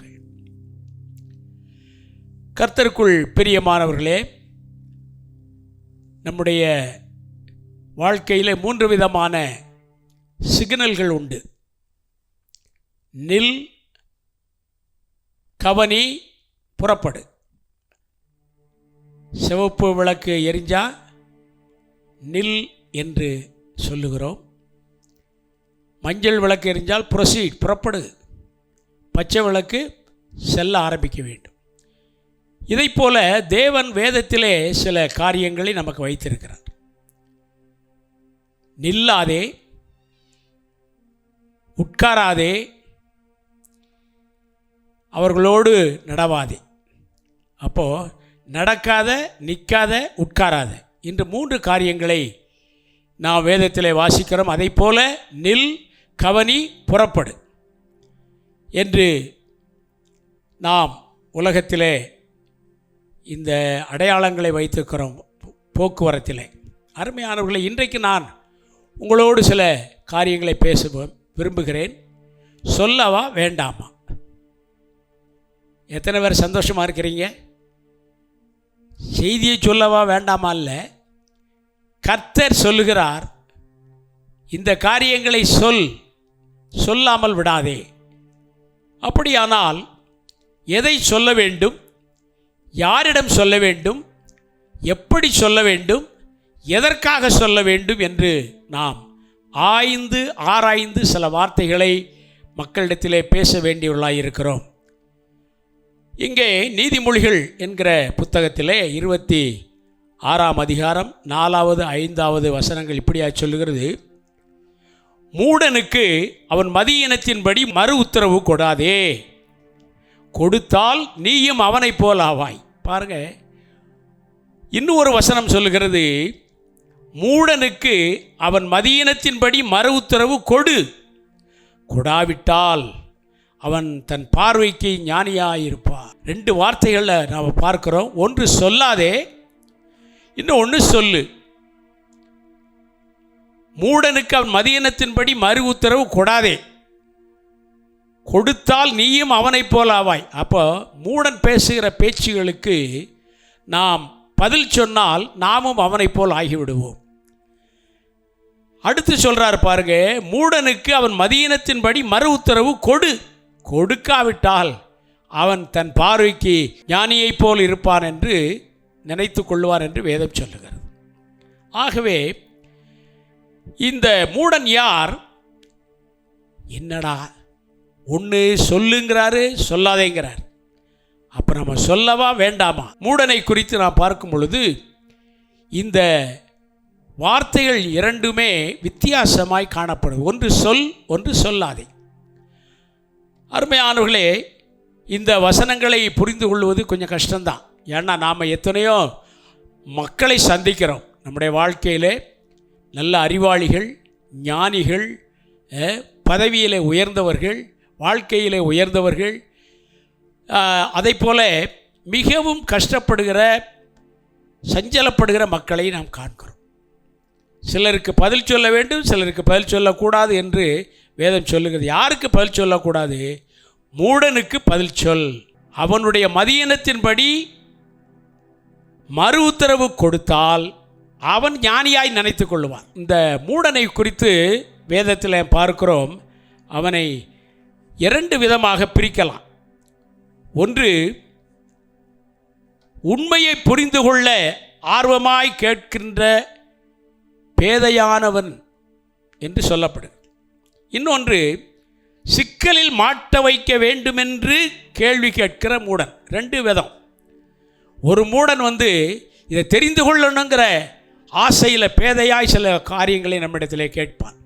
கர்த்தருக்குள் பிரியமானவர்களே, நம்முடைய வாழ்க்கையில் 3 விதமான சிக்னல்கள் உண்டு. நில், கவனி, புறப்படு. சிவப்பு விளக்கு எரிஞ்சா நில் என்று சொல்லுகிறோம். மஞ்சள் விளக்கு எரிஞ்சால் ப்ரொசீட், புறப்படு. பச்சை விளக்கு செல்ல ஆரம்பிக்க வேண்டும். இதைப்போல தேவன் வேதத்திலே சில காரியங்களை நமக்கு வைத்திருக்கிறார். நில்லாதே, உட்காராதே, அவர்களோடு நடவாதே. அப்போது நடக்காத, நிற்காத, உட்காராத, இன்று 3 காரியங்களை நாம் வேதத்திலே வாசிக்கிறோம். அதை போல நில், கவனி, புறப்படு என்று நாம் உலகத்திலே இந்த அடையாளங்களை வைத்திருக்கிறோம் போக்குவரத்திலே. அருமையானவர்களை, இன்றைக்கு நான் உங்களோடு சில காரியங்களை பேச விரும்புகிறேன். சொல்லவா வேண்டாமா? எத்தனை பேர் சந்தோஷமாக இருக்கிறீங்க? செய்தியை சொல்லவா வேண்டாமா இல்லை, கர்த்தர் சொல்லுகிறார், இந்த காரியங்களை சொல்லாமல் விடாதே. அப்படியானால் எதை சொல்ல வேண்டும், யாரிடம் சொல்ல வேண்டும், எப்படி சொல்ல வேண்டும், எதற்காக சொல்ல வேண்டும் என்று நாம் ஆராய்ந்து சில வார்த்தைகளை மக்களிடத்திலே பேச வேண்டியவர்களாக இருக்கிறோம். இங்கே நீதிமொழிகள் என்கிற புத்தகத்திலே 26ஆம் அதிகாரம் 4வது 5வது வசனங்கள் இப்படியா சொல்லுகிறது: மூடனுக்கு அவன் மதியினத்தின்படி மறு உத்தரவு கொடாதே, கொடுத்தால் நீயும் அவனைப் போல் ஆவாய். பாருங்க, இன்னும் ஒரு வசனம் சொல்லுகிறது, மூடனுக்கு அவன் மதியினத்தின்படி மறு உத்தரவு கொடாவிட்டால் அவன் தன் பார்வைக்கு ஞானியாயிருப்பான். 2 வார்த்தைகளில் நாம் பார்க்கிறோம். ஒன்று சொல்லாதே, இன்னும் ஒன்று சொல்லு. மூடனுக்கு அவன் மதியினத்தின்படி மறு உத்தரவு கொடாதே, கொடுத்தால் நீயும் அவனைப் போல் ஆவாய். அப்போ மூடன் பேசுகிற பேச்சுகளுக்கு நாம் பதில் சொன்னால் நாமும் அவனைப் போல் ஆகிவிடுவோம். அடுத்து சொல்கிறார் பாருங்க, மூடனுக்கு அவன் மதியினத்தின்படி மறு உத்தரவு கொடுக்காவிட்டால் அவன் தன் பார்வைக்கு ஞானியைப் போல் இருப்பான் என்று நினைத்து கொள்வார் என்று வேதம் சொல்லுகிறது. ஆகவே இந்த மூடன் யார்? என்னடா ஒன்று சொல்லுங்கிறாரு, சொல்லாதேங்கிறார். அப்போ நம்ம சொல்லவா வேண்டாமா? மூடனை குறித்து நாம் பார்க்கும் பொழுது இந்த வார்த்தைகள் இரண்டுமே வித்தியாசமாய் காணப்படும். ஒன்று சொல், ஒன்று சொல்லாதே. அருமையானவர்களே, இந்த வசனங்களை புரிந்து கொள்வது கொஞ்சம் கஷ்டம்தான். ஏன்னா நாம் எத்தனையோ மக்களை சந்திக்கிறோம் நம்முடைய வாழ்க்கையிலே. நல்ல அறிவாளிகள், ஞானிகள், பதவியிலே உயர்ந்தவர்கள், வாழ்க்கையிலே உயர்ந்தவர்கள், அதை போல மிகவும் கஷ்டப்படுகிற, சஞ்சலப்படுகிற மக்களை நாம் காண்கிறோம். சிலருக்கு பதில் சொல்ல வேண்டும், சிலருக்கு பதில் சொல்லக்கூடாது என்று வேதம் சொல்லுகிறது. யாருக்கு பதில் சொல்லக்கூடாது? மூடனுக்கு பதில் சொல். அவனுடைய மதியினத்தின்படி மறு உத்தரவு கொடுத்தால் அவன் ஞானியாய் நினைத்து கொள்வான். இந்த மூடனை குறித்து வேதத்தில் பார்க்கிறோம். அவனை இரண்டு விதமாக பிரிக்கலாம். ஒன்று, உண்மையை புரிந்து கொள்ள ஆர்வமாய் கேட்கின்ற பேதையானவன் என்று சொல்லப்படுகிறது. இன்னொன்று, சிக்கலில் மாட்ட வைக்க வேண்டுமென்று கேள்வி கேட்கிற மூடன். ரெண்டு விதம். ஒரு மூடன் இதை தெரிந்து கொள்ளணுங்கிற ஆசையில் பேதையாய் சில காரியங்களை நம்மிடத்திலே கேட்பான்.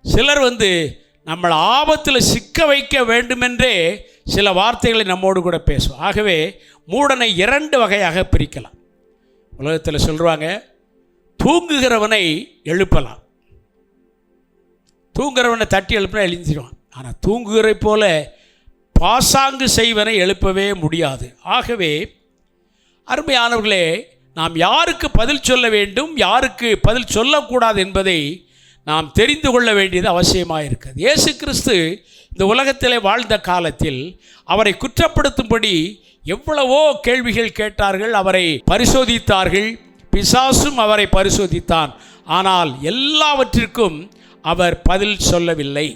சிலர் நம்மளை ஆபத்தில் சிக்க வைக்க வேண்டுமென்றே சில வார்த்தைகளை நம்மோடு கூட பேசுவோம். ஆகவே மூடனை இரண்டு வகையாக பிரிக்கலாம். உலகத்தில் சொல்லுவாங்க, தூங்குகிறவனை எழுப்பலாம், தூங்குகிறவனை தட்டி எழுப்பினா எழுந்திடுவான். ஆனால் தூங்குகிற போல பாசாங்கு செய்வனை எழுப்பவே முடியாது. ஆகவே அருமையானவர்களே, நாம் யாருக்கு பதில் சொல்ல வேண்டும், யாருக்கு பதில் சொல்லக்கூடாது என்பதை நாம் தெரிந்து கொள்ள வேண்டியது அவசியமாக இருக்கிறது. இயேசு கிறிஸ்து இந்த உலகத்திலே வாழ்ந்த காலத்தில் அவரை குற்றப்படுத்தும்படி எவ்வளவோ கேள்விகள் கேட்டார்கள், அவரை பரிசோதித்தார்கள். பிசாசும் அவரை பரிசோதித்தான். ஆனால் எல்லாவற்றிற்கும் அவர் பதில் சொல்லவில்லை.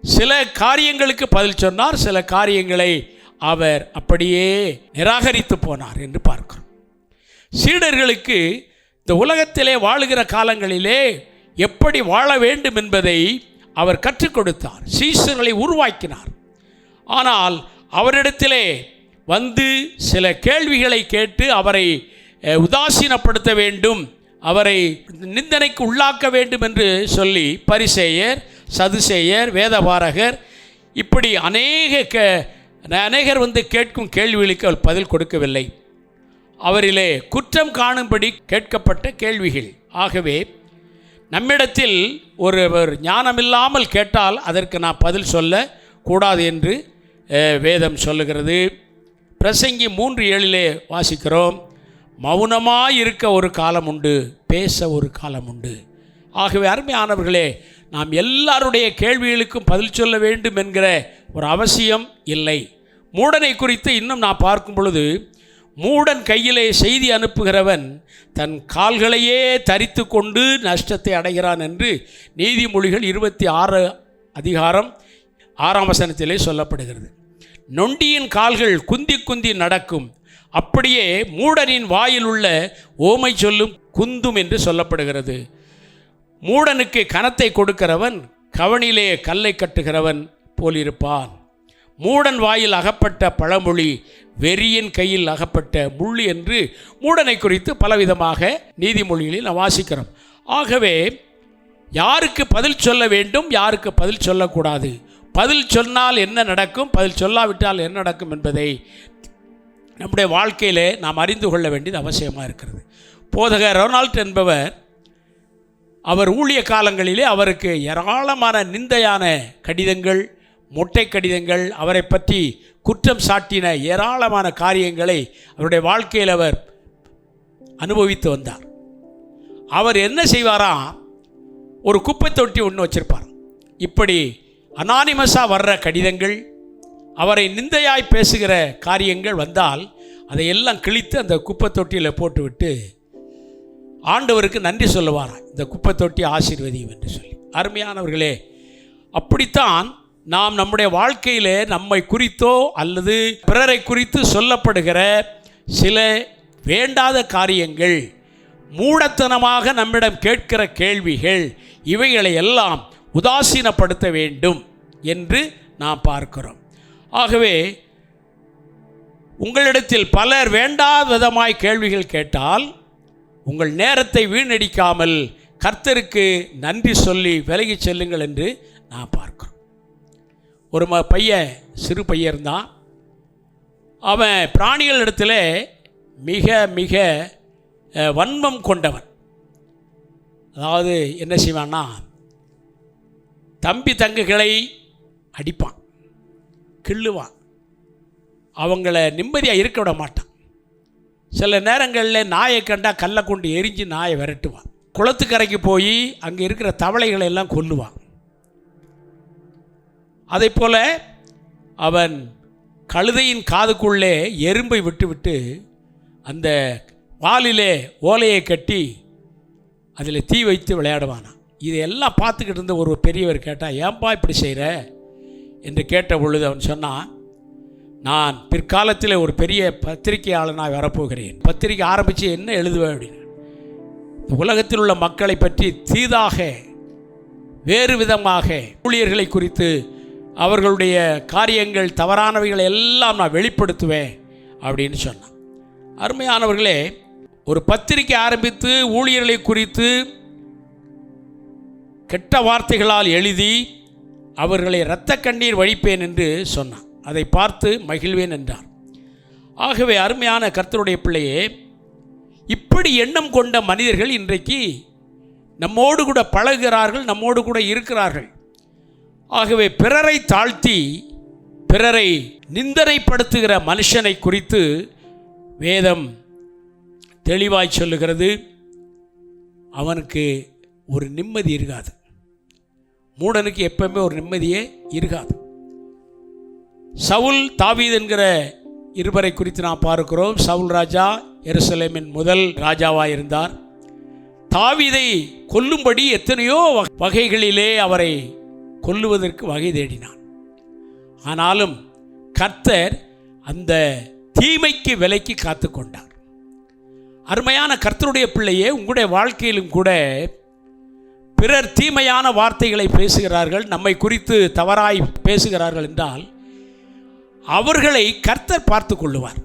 சில காரியங்களுக்கு பதில் சொன்னார், சில காரியங்களை அவர் அப்படியே நிராகரித்து போனார் என்று பார்க்கிறோம். சீடர்களுக்கு இந்த உலகத்திலே வாழுகிற காலங்களிலே எப்படி வாழ வேண்டும் என்பதை அவர் கற்றுக் கொடுத்தார், சீஷர்களை உருவாக்கினார். ஆனால் அவரிடத்திலே சில கேள்விகளை கேட்டு அவரை உதாசீனப்படுத்த வேண்டும், அவரை நிந்தனைக்கு உள்ளாக்க வேண்டும் என்று சொல்லி பரிசேயர், சதுசேயர், வேதபாரகர், இப்படி அநேகர் கேட்கும் கேள்விகளுக்கு அவர் பதில் கொடுக்கவில்லை. அவரிலே குற்றம் காணும்படி கேட்கப்பட்ட கேள்விகள். ஆகவே நம்மிடத்தில் ஒரு ஞானமில்லாமல் கேட்டால் அதற்கு நான் பதில் சொல்ல கூடாது என்று வேதம் சொல்லுகிறது. பிரசங்கி 3:7 வாசிக்கிறோம், மௌனமாக இருக்க ஒரு காலம் உண்டு, பேச ஒரு காலம் உண்டு. ஆகவே அருமையானவர்களே, நாம் எல்லாருடைய கேள்விகளுக்கும் பதில் சொல்ல வேண்டும் என்கிற ஒரு அவசியம் இல்லை. மூடனை குறித்து இன்னும் நான் பார்க்கும் பொழுது, மூடன் கையிலே செய்தி அனுப்புகிறவன் தன் கால்களையே தரித்து கொண்டு நஷ்டத்தை அடைகிறான் என்று நீதிமொழிகள் 26:6 சொல்லப்படுகிறது. நொண்டியின் கால்கள் குந்தி குந்தி நடக்கும், அப்படியே மூடனின் வாயில் உள்ள ஓமை சொல்லும் குந்தும் என்று சொல்லப்படுகிறது. மூடனுக்கு கனத்தை கொடுக்கிறவன் கவனிலே கல்லை கட்டுகிறவன் போலிருப்பான். மூடன் வாயில் அகப்பட்ட பழமொழி வெறியின் கையில் அகப்பட்ட முள்ளு என்று மூடனை குறித்து பலவிதமாக நீதிமொழிகளில் நாம் வாசிக்கிறோம். ஆகவே யாருக்கு பதில் சொல்ல வேண்டும், யாருக்கு பதில் சொல்லக்கூடாது, பதில் சொன்னால் என்ன நடக்கும், பதில் சொல்லாவிட்டால் என்ன நடக்கும் என்பதை நம்முடைய வாழ்க்கையிலே நாம் அறிந்து கொள்ள வேண்டியது அவசியமாக இருக்கிறது. போதகர் ரொனால்ட் என்பவர், அவர் ஊழிய காலங்களிலே அவருக்கு ஏராளமான நிந்தையான கடிதங்கள், மொட்டை கடிதங்கள், அவரை பற்றி குற்றம் சாட்டின ஏராளமான காரியங்களை அவருடைய வாழ்க்கையில் அவர் அனுபவித்து வந்தார். அவர் என்ன செய்வாராம், ஒரு குப்பை தொட்டி ஒன்று வச்சிருப்பார். இப்படி அனானிமஸாக வர்ற கடிதங்கள், அவரை நிந்தையாய் பேசுகிற காரியங்கள் வந்தால் அதையெல்லாம் கிழித்து அந்த குப்பை தொட்டியில் போட்டுவிட்டு ஆண்டவருக்கு நன்றி சொல்லுவாராம், இந்த குப்பை தொட்டி ஆசீர்வதியும் என்று சொல்லி. அருமையானவர்களே, அப்படித்தான் நாம் நம்முடைய வாழ்க்கையில் நம்மை குறித்தோ அல்லது பிறரை குறித்து சொல்லப்படுகிற சில வேண்டாத காரியங்கள், மூடத்தனமாக நம்மிடம் கேட்கிற கேள்விகள், இவைகளை எல்லாம் உதாசீனப்படுத்த வேண்டும் என்று நாம் பார்க்கிறோம். ஆகவே உங்களிடத்தில் பலர் வேண்டாத விதமாய் கேள்விகள் கேட்டால் உங்கள் நேரத்தை வீணடிக்காமல் கர்த்தருக்கு நன்றி சொல்லி விலகி செல்லுங்கள் என்று நான் பார்க்கிறோம். ஒரு பையன், சிறு பையன் இருந்தான். அவன் பிராணிகள் இடத்துல மிக மிக வன்மம் கொண்டவன். அதாவது என்ன செய்வான்னா, தம்பி தங்கைகளை அடிப்பான், கிள்ளுவான், அவங்கள நிம்மதியாக இருக்க விட மாட்டான். சில நேரங்களில் நாயை கண்டா கல்லை கொண்டு எரிஞ்சு நாயை விரட்டுவான். குளத்துக்கரைக்கு போய் அங்கே இருக்கிற தவளைகளை எல்லாம் கொல்லுவான். அதே போல் அவன் கழுதையின் காதுக்குள்ளே எறும்பை விட்டுவிட்டு அந்த வாலிலே ஓலையை கட்டி அதில் தீ வைத்து விளையாடுவானான். இதையெல்லாம் பார்த்துக்கிட்டு இருந்த ஒரு பெரியவர் கேட்டால், ஏன்பா இப்படி செய்கிற என்று கேட்ட பொழுது அவன் சொன்னான், நான் பிற்காலத்தில் ஒரு பெரிய பத்திரிகையாளனாக வரப்போகிறேன். பத்திரிகை ஆரம்பித்து என்ன எழுதுவேன் அப்படின்னு. உலகத்தில் உள்ள மக்களை பற்றி தீதாக வேறு விதமாக ஊழியர்களை குறித்து அவர்களுடைய காரியங்கள் தவறானவைகளை எல்லாம் நான் வெளிப்படுத்துவேன் அப்படின்னு சொன்னான். அருமையானவர்களே, ஒரு பத்திரிகை ஆரம்பித்து ஊழியர்களை குறித்து கெட்ட வார்த்தைகளால் எழுதி அவர்களை இரத்த கண்ணீர் வடிப்பேன் என்று சொன்னான். அதை பார்த்து மகிழ்வேன் என்றார். ஆகவே அருமையான கர்த்தருடைய பிள்ளையே, இப்படி எண்ணம் கொண்ட மனிதர்கள் இன்றைக்கு நம்மோடு கூட பழகுகிறார்கள், நம்மோடு கூட இருக்கிறார்கள். ஆகவே பிறரை தாழ்த்தி பிறரை நிந்தனைப்படுத்துகிற மனுஷனை குறித்து வேதம் தெளிவாய் சொல்லுகிறது, அவனுக்கு ஒரு நிம்மதி இருக்காது. மூடனுக்கு எப்பவுமே ஒரு நிம்மதியே இருக்காது. சவுல், தாவீது என்கிற இருவரை குறித்து நாம் பார்க்கிறோம். சவுல் ராஜா எருசலேமின் முதல் ராஜாவாக இருந்தார். தாவீதை கொல்லும்படி எத்தனையோ வகைகளிலே அவரை கொல்லுவதற்கு வகை தேடினான். ஆனாலும் கர்த்தர் அந்த தீமைக்கு விலைக்கு காத்து கொண்டார். அருமையான கர்த்தருடைய பிள்ளையே, உங்களுடைய வாழ்க்கையிலும் கூட பிறர் தீமையான வார்த்தைகளை பேசுகிறார்கள், நம்மை குறித்து தவறாய் பேசுகிறார்கள் என்றால் அவர்களை கர்த்தர் பார்த்து கொள்ளுவார்.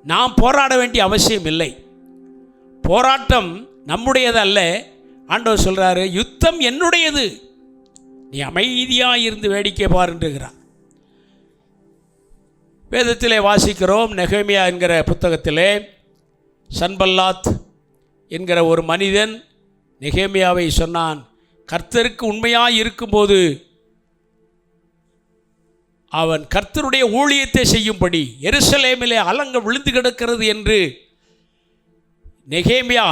நாம் போராட வேண்டிய அவசியம் இல்லை. போராட்டம் நம்முடையதல்ல. ஆண்டவர் சொல்கிறாரு, யுத்தம் என்னுடையது, நீ அமைதியாக இருந்து வேடிக்கை பாருன்றார். வேதத்திலே வாசிக்கிறோம், நெகேமியா என்கிற புத்தகத்திலே சன்பல்லாத் என்கிற ஒரு மனிதன் நெகேமியாவை சொன்னான், கர்த்தருக்கு உண்மையாக இருக்கும்போது அவன் கர்த்தருடைய ஊழியத்தை செய்யும்படி எருசலேமிலே அலங்கம் விழுந்து கிடக்கிறது என்று நெகேமியா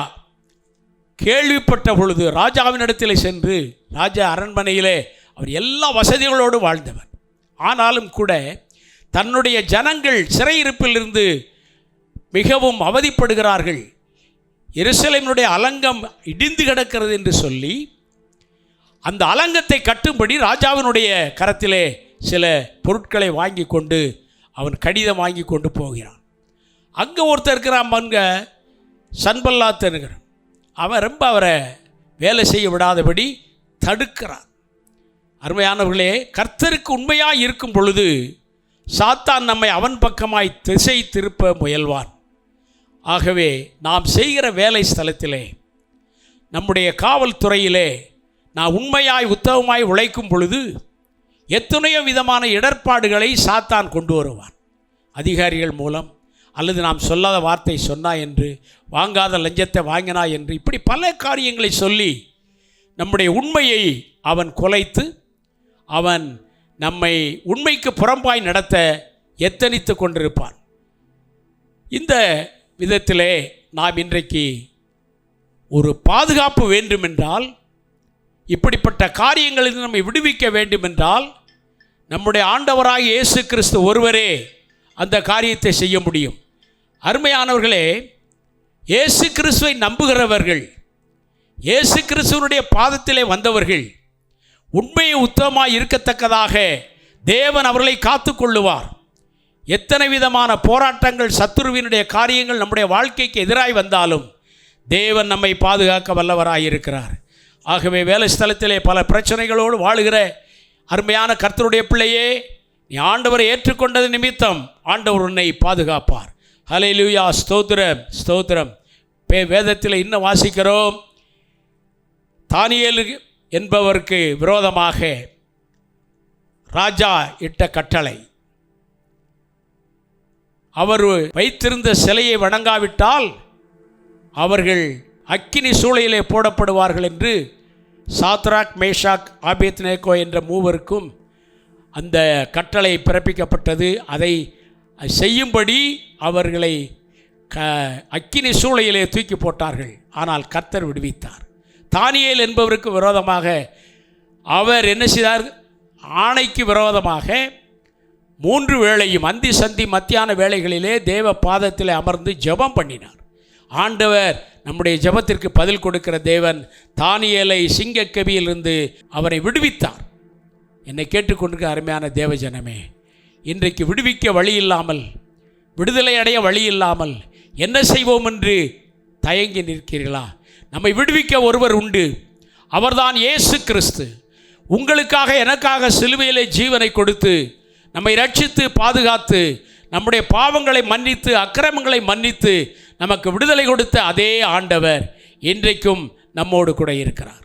கேள்விப்பட்ட பொழுது ராஜாவினிடத்தில் சென்று, ராஜா அரண்மனையிலே அவர் எல்லா வசதிகளோடு வாழ்ந்தவர், ஆனாலும் கூட தன்னுடைய ஜனங்கள் சிறையிருப்பிலிருந்து மிகவும் அவதிப்படுகிறார்கள், எருசலேமினுடைய அலங்கம் இடிந்து கிடக்கிறது என்று சொல்லி அந்த அலங்கத்தை கட்டும்படி ராஜாவினுடைய கரத்திலே சில பொருட்களை வாங்கி கொண்டு அவன் கடிதம் வாங்கி கொண்டு போகிறான். அங்கே ஒருத்தர் இருக்கிறான், அங்கே சன்பல்லாத் என்கிறான். அவன் ரொம்ப அவரை வேலை செய்ய விடாதபடி தடுக்கிறான். அருமையானவர்களே, கர்த்தருக்கு உண்மையாக இருக்கும் பொழுது சாத்தான் நம்மை அவன் பக்கமாய் திசை திருப்ப முயல்வான். ஆகவே நாம் செய்கிற வேலை ஸ்தலத்திலே, நம்முடைய காவல்துறையிலே நான் உண்மையாய் உத்தமமாய் உழைக்கும் பொழுது எத்தனையோ விதமான இடர்பாடுகளை சாத்தான் கொண்டு வருவான். அதிகாரிகள் மூலம், அல்லது நாம் சொல்லாத வார்த்தை சொன்னா என்று, வாங்காத லஞ்சத்தை வாங்கினா என்று, இப்படி பல காரியங்களை சொல்லி நம்முடைய உண்மையை அவன் குலைத்து அவன் நம்மை உண்மைக்கு புறம்பாய் நடத்த எத்தனித்து கொண்டிருப்பான். இந்த விதத்திலே நாம் இன்றைக்கு ஒரு பாதுகாப்பு வேண்டுமென்றால், இப்படிப்பட்ட காரியங்களில் நம்மை விடுவிக்க வேண்டுமென்றால், நம்முடைய ஆண்டவராகிய இயேசு கிறிஸ்து ஒருவரே அந்த காரியத்தை செய்ய முடியும். அருமையானவர்களே, இயேசு கிறிஸ்துவை நம்புகிறவர்கள், இயேசு கிறிஸ்துவனுடைய பாதத்திலே வந்தவர்கள் உண்மையை உத்தமமாய் இருக்கத்தக்கதாக தேவன் அவர்களை காத்து கொள்ளுவார். எத்தனை விதமான போராட்டங்கள், சத்துருவினுடைய காரியங்கள் நம்முடைய வாழ்க்கைக்கு எதிராய் வந்தாலும் தேவன் நம்மை பாதுகாக்க வல்லவராய் இருக்கிறார். ஆகவே வேலை ஸ்தலத்திலே பல பிரச்சனைகளோடு வாழுகிற அருமையான கர்த்தருடைய பிள்ளையே, நீ ஆண்டவரை ஏற்றுக்கொண்டது நிமித்தம் ஆண்டவர் உன்னை பாதுகாப்பார். ஹல்லேலூயா, ஸ்தோத்திரம் ஸ்தோத்திரம். வேதத்தில் இன்னும் வாசிக்கிறோம், தானியேல் என்பவருக்கு விரோதமாக ராஜா இட்ட கட்டளை, அவர் வைத்திருந்த சிலையை வணங்காவிட்டால் அவர்கள் அக்கினி சூளையிலே போடப்படுவார்கள் என்று சாத்ராக், மேஷாக், ஆபேத்நேகோ என்ற மூவருக்கும் அந்த கட்டளை பிறப்பிக்கப்பட்டது. அதை செய்யும்படி அவர்களை அக்கினி சூளையிலே தூக்கி போட்டார்கள். ஆனால் கர்த்தர் விடுவித்தார். தானியேல் என்பவருக்கு விரோதமாக அவர் என்ன செய்தார்? ஆணைக்கு விரோதமாக 3 வேளையும் அந்தி சந்தி மத்தியான வேளைகளிலே தேவ பாதத்தில் அமர்ந்து ஜெபம் பண்ணினார். ஆண்டவர் நம்முடைய ஜெபத்திற்கு பதில் கொடுக்கிற தேவன் தானியேலை சிங்கக்கவியிலிருந்து அவரை விடுவித்தார். என்னை கேட்டுக்கொண்டிருக்க அருமையான தேவஜனமே, இன்றைக்கு விடுவிக்க வழி இல்லாமல், விடுதலை அடைய வழி இல்லாமல் என்ன செய்வோம் என்று தயங்கி நிற்கிறீர்களா? நம்மை விடுவிக்க ஒருவர் உண்டு. அவர்தான் இயேசு கிறிஸ்து. உங்களுக்காக எனக்காக சிலுவையிலே ஜீவனை கொடுத்து நம்மை ரட்சித்து பாதுகாத்து நம்முடைய பாவங்களை மன்னித்து அக்கிரமங்களை மன்னித்து நமக்கு விடுதலை கொடுத்த அதே ஆண்டவர் இன்றைக்கும் நம்மோடு கூட இருக்கிறார்.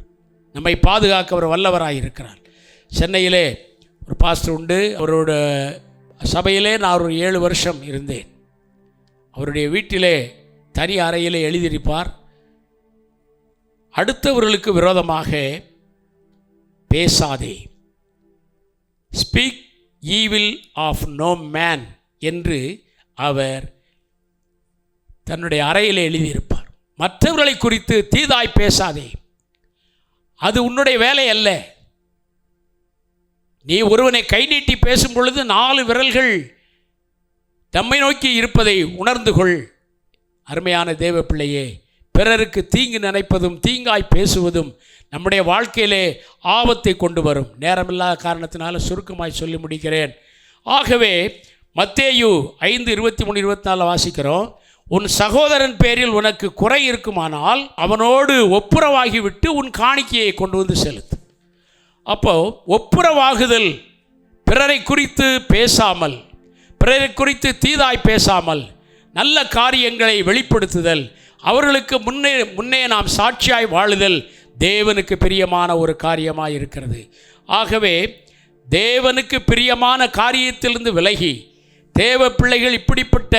நம்மை பாதுகாக்க அவர் வல்லவராக இருக்கிறார். சென்னையிலே ஒரு பாஸ்டர் உண்டு. அவரோட சபையிலே நான் ஒரு 7 வருஷம் இருந்தேன். அவருடைய வீட்டிலே தனி அறையிலே எழுதியிருப்பார், அடுத்தவர்களுக்கு விரோதமாக பேசாதே, speak evil of no man என்று அவர் தன்னுடைய அறையிலே எழுதியிருப்பார். மற்றவர்களை குறித்து தீதாய் பேசாதே, அது உன்னுடைய வேலை அல்ல. நீ ஒருவனை கை நீட்டி பேசும் பொழுது 4 விரல்கள் நம்மை நோக்கி இருப்பதை உணர்ந்து கொள். அருமையான தேவ பிள்ளையே, பிறருக்கு தீங்கு நினைப்பதும் தீங்காய் பேசுவதும் நம்முடைய வாழ்க்கையிலே ஆபத்தை கொண்டு வரும். நேரமில்லாத காரணத்தினால சுருக்கமாய் சொல்லி முடிக்கிறேன். ஆகவே மத்தேயு 5:23-24 வாசிக்கிறோம், உன் சகோதரன் பேரில் உனக்கு குறை இருக்குமானால் அவனோடு ஒப்புரவாகிவிட்டு உன் காணிக்கையை கொண்டு வந்து செலுத்து. அப்போ ஒப்புரவாகுதல், பிறரை குறித்து பேசாமல், பிறரை குறித்து தீதாய் பேசாமல், நல்ல காரியங்களை வெளிப்படுத்துதல், அவர்களுக்கு முன்னே நாம் சாட்சியாய் வாழுதல் தேவனுக்கு பிரியமான ஒரு காரியமாக இருக்கிறது. ஆகவே தேவனுக்கு பிரியமான காரியத்திலிருந்து விலகி தேவ பிள்ளைகள் இப்படிப்பட்ட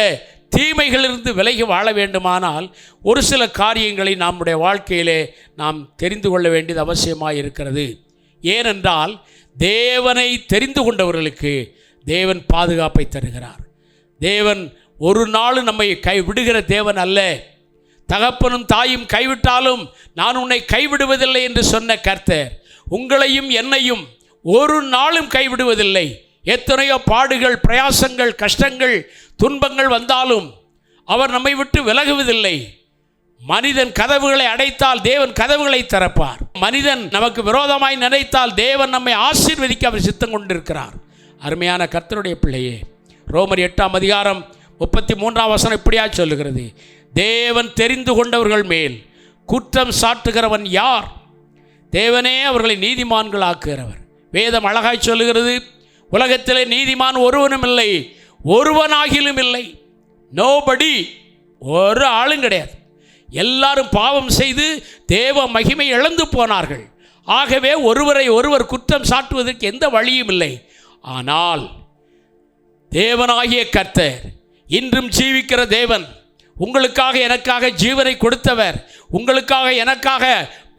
தீமைகளிலிருந்து விலகி வாழ வேண்டுமானால் ஒரு சில காரியங்களை நம்முடைய வாழ்க்கையிலே நாம் தெரிந்து கொள்ள வேண்டியது அவசியமாக இருக்கிறது. ஏனென்றால் தேவனை தெரிந்து கொண்டவர்களுக்கு தேவன் பாதுகாப்பை தருகிறார். தேவன் ஒரு நாள் நம்மை விடுகிற தேவன் அல்ல. தகப்பனும் தாயும் கைவிட்டாலும் நான் உன்னை கைவிடுவதில்லை என்று சொன்ன கர்த்தர் உங்களையும் என்னையும் ஒரு நாளும் கைவிடுவதில்லை. எத்தனையோ பாடுகள், பிரயாசங்கள், கஷ்டங்கள், துன்பங்கள் வந்தாலும் அவர் நம்மை விட்டு விலகுவதில்லை. மனிதன் கதவுகளை அடைத்தால் தேவன் கதவுகளை திறப்பார். மனிதன் நமக்கு விரோதமாய் நினைத்தால் தேவன் நம்மை ஆசீர்வதிக்க அவர் சித்தம் கொண்டிருக்கிறார். அருமையான கர்த்தருடைய பிள்ளையே, ரோமர் 8:33 இப்படியா சொல்லுகிறது, தேவன் தெரிந்து கொண்டவர்கள் மேல் குற்றம் சாட்டுகிறவன் யார்? தேவனே அவர்களை நீதிமான்கள் ஆக்குகிறவர். வேதம் அழகாய் சொல்லுகிறது, உலகத்திலே நீதிமான் ஒருவனும் இல்லை, ஒருவனாகிலும் இல்லை. நோபடி, ஒரு ஆளும் கிடையாது. எல்லாரும் பாவம் செய்து தேவ மகிமை இழந்து போனார்கள். ஆகவே ஒருவரை ஒருவர் குற்றம் சாட்டுவதற்கு எந்த வழியும் இல்லை. ஆனால் தேவனாகிய கர்த்தர், இன்றும் ஜீவிக்கிற தேவன், உங்களுக்காக எனக்காக ஜீவனை கொடுத்தவர், உங்களுக்காக எனக்காக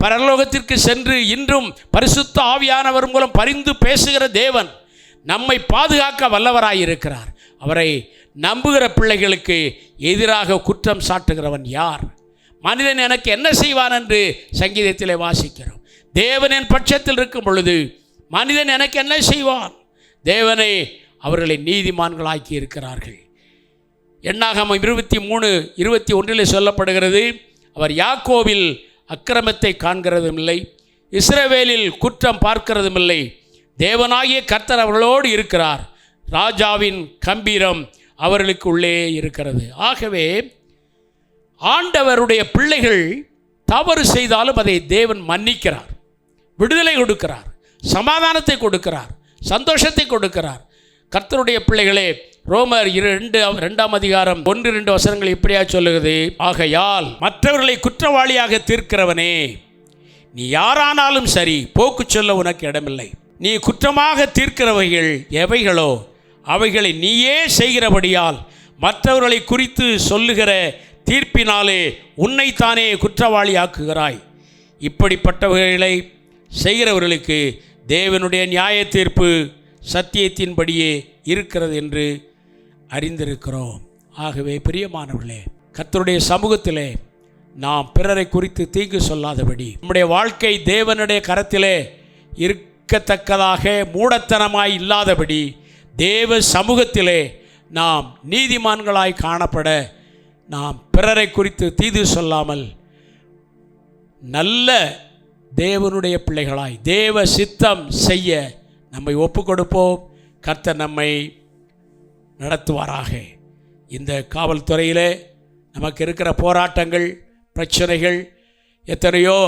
பரலோகத்திற்கு சென்று இன்றும் பரிசுத்த ஆவியானவர் மூலம் பரிந்து பேசுகிற தேவன் நம்மை பாதுகாக்க வல்லவராயிருக்கிறார். அவரை நம்புகிற பிள்ளைகளுக்கு எதிராக குற்றம் சாட்டுகிறவன் யார்? மனிதன் எனக்கு என்ன செய்வான் என்று சங்கீதத்திலே வாசிக்கிறோம். தேவன் என் பட்சத்தில் இருக்கும் பொழுது மனிதன் எனக்கு என்ன செய்வான்? தேவனை அவர்களை நீதிமான்களாக்கி இருக்கிறார்கள். எண்ணாகமம் 23:21 சொல்லப்படுகிறது, அவர் யாக்கோவில் அக்கிரமத்தை காண்கிறதும் இல்லை, இஸ்ரவேலில் குற்றம் பார்க்கிறதும் இல்லை. தேவனாகிய கர்த்தர் அவர்களோடு இருக்கிறார், ராஜாவின் கம்பீரம் அவர்களுக்கு உள்ளே இருக்கிறது. ஆகவே ஆண்டவருடைய பிள்ளைகள் தவறு செய்தாலும் அதை தேவன் மன்னிக்கிறார், விடுதலை கொடுக்கிறார், சமாதானத்தை கொடுக்கிறார், சந்தோஷத்தை கொடுக்கிறார். கர்த்தருடைய பிள்ளைகளே, ரோமர் 2ஆம் அதிகாரம் 1-2 வசனங்கள் இப்படியா சொல்லுகிறது, ஆகையால் மற்றவர்களை குற்றவாளியாக தீர்க்கிறவனே, நீ யாரானாலும் சரி, போக்கு சொல்ல உனக்கு இடமில்லை. நீ குற்றமாக தீர்க்கிறவைகள் எவைகளோ அவைகளை நீயே செய்கிறபடியால் மற்றவர்களை குறித்து சொல்லுகிற தீர்ப்பினாலே உன்னைத்தானே குற்றவாளி ஆக்குகிறாய். இப்படிப்பட்டவர்களை செய்கிறவர்களுக்கு தேவனுடைய நியாய தீர்ப்பு சத்தியத்தின்படியே இருக்கிறது என்று அறிந்திருக்கிறோம். ஆகவே பிரியமானவர்களே, கர்த்தருடைய சமூகத்திலே நாம் பிறரை குறித்து தீங்கு சொல்லாதபடி, நம்முடைய வாழ்க்கை தேவனுடைய கரத்திலே இருக்கத்தக்கதாக மூடத்தனமாய் இல்லாதபடி, தேவ சமூகத்திலே நாம் நீதிமான்களாய் காணப்பட நாம் பிறரை குறித்து தீது சொல்லாமல் நல்ல தேவனுடைய பிள்ளைகளாய் தேவ சித்தம் செய்ய நம்மை ஒப்பு கொடுப்போம். கர்த்தர் நம்மை நடத்துவாராக. இந்த காவல்துறையிலே நமக்கு இருக்கிற போராட்டங்கள், பிரச்சனைகள், எத்தனையோ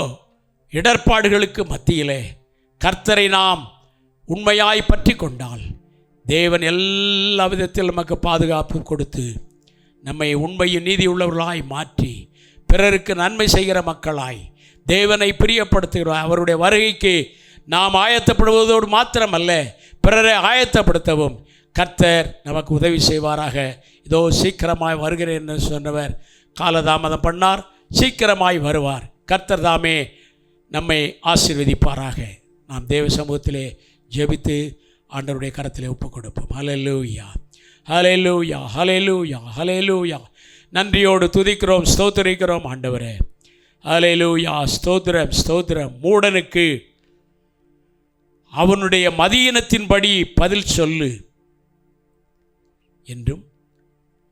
இடர்பாடுகளுக்கு மத்தியிலே கர்த்தரை நாம் உண்மையாய் பற்றி கொண்டால் தேவன் எல்லா விதத்தில் நமக்கு பாதுகாப்பு கொடுத்து நம்மை உண்மையும் நீதி உள்ளவர்களாய் மாற்றி பிறருக்கு நன்மை செய்கிற மக்களாய் தேவனை பிரியப்படுத்துகிற அவருடைய வருகைக்கு நாம் ஆயத்தப்படுவதோடு மாத்திரமல்ல, பிறரை ஆயத்தப்படுத்தவும் கர்த்தர் நமக்கு உதவி செய்வாராக. இதோ சீக்கிரமாய் வருகிறேன் என்று சொன்னவர் காலதாமதம் பண்ணார், சீக்கிரமாய் வருவார். கர்த்தர் தாமே நம்மை ஆசீர்வதிப்பாராக. நாம் தேவ சமூகத்திலே ஜெபித்து ஆண்டவருடைய கரத்திலே ஒப்புக் கொடுப்போம். ஹல்லேலூயா, ஹல்லேலூயா, ஹல்லேலூயா, ஹல்லேலூயா. நன்றியோடு துதிக்கிறோம், ஸ்தோத்திரிக்கிறோம் ஆண்டவரே. ஹல்லேலூயா, ஸ்தோத்திரம், ஸ்தோத்திரம். மூடனுக்கு அவனுடைய மதியினத்தின்படி பதில் சொல்லு என்றும்,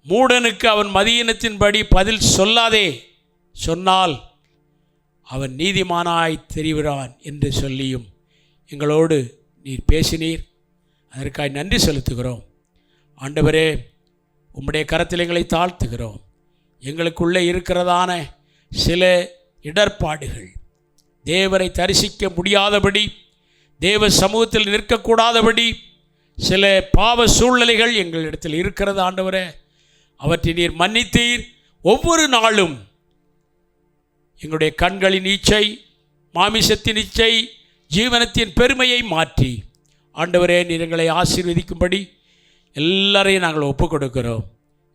மூடனுக்கு அவன் மதியினத்தின்படி பதில் சொல்லாதே, சொன்னால் அவன் நீதிமானாய் தெரிகிறான் என்று சொல்லியும் எங்களோடு நீர் பேசினீர். அதற்காக நன்றி செலுத்துகிறோம் ஆண்டவரே. உம்முடைய கரத்தில் எங்களை தாழ்த்துகிறோம். எங்களுக்குள்ளே இருக்கிறதான சில இடர்பாடுகள், தேவரை தரிசிக்க முடியாதபடி, தேவ சமூகத்தில் நிற்கக்கூடாதபடி சில பாவ சூழ்நிலைகள் எங்களிடத்தில் இருக்கிறது ஆண்டவரே. அவற்றை நீர் மன்னித்தீர். ஒவ்வொரு நாளும் எங்களுடைய கண்களின் இச்சை, மாமிசத்தின் இச்சை, ஜீவனத்தின் பெருமையை மாற்றி ஆண்டவரே நீர் எங்களை ஆசீர்வதிக்கும்படி எல்லாரையும் நாங்கள் ஒப்புக் கொடுக்கிறோம்.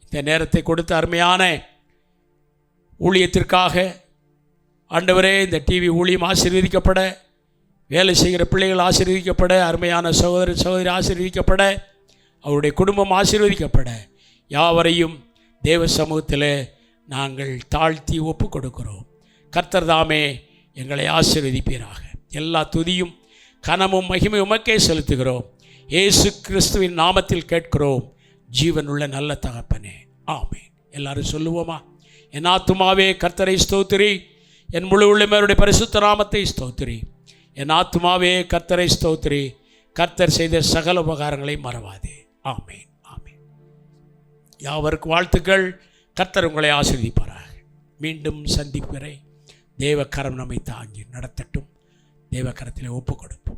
இந்த நேரத்தை கொடுத்த அருமையான ஊழியத்திற்காக ஆண்டவரே, இந்த டிவி ஊழியம் ஆசீர்வதிக்கப்பட, வேலை செய்கிற பிள்ளைகள் ஆசீர்வதிக்கப்பட, அருமையான சகோதர சகோதரி ஆசீர்வதிக்கப்பட, அவருடைய குடும்பம் ஆசீர்வதிக்கப்பட, யாவரையும் தேவ சமூகத்தில் நாங்கள் தாழ்த்தி ஒப்பு கொடுக்கிறோம். கர்த்தர் தாமே எங்களை ஆசீர்வதிப்பீராக. எல்லா துதியும் கனமும் மகிமை உமக்கே செலுத்துகிறோம். இயேசு கிறிஸ்துவின் நாமத்தில் கேட்கிறோம் ஜீவனுள்ள நல்ல தகப்பனே, ஆமென். எல்லாரும் சொல்லுவோமா? என் ஆத்துமாவே கர்த்தரை ஸ்தோத்திரி, என் முழு உள்ளமையுடைய பரிசுத்த நாமத்தை ஸ்தோத்திரி. என் ஆத்துமாவே கர்த்தரை ஸ்தோத்திரி, கர்த்தர் செய்த சகல உபகாரங்களை மறவாதே. ஆமென், ஆமென். யாவருக்கு வாழ்த்துக்கள். கர்த்தர் உங்களை ஆசீர்வதிப்பாராக. மீண்டும் சந்திப்பு வரை தேவக்கரம் நம்மை தாங்கி நடத்தட்டும். தேவக்கரத்திலே ஒப்புக் கொடுப்போம்.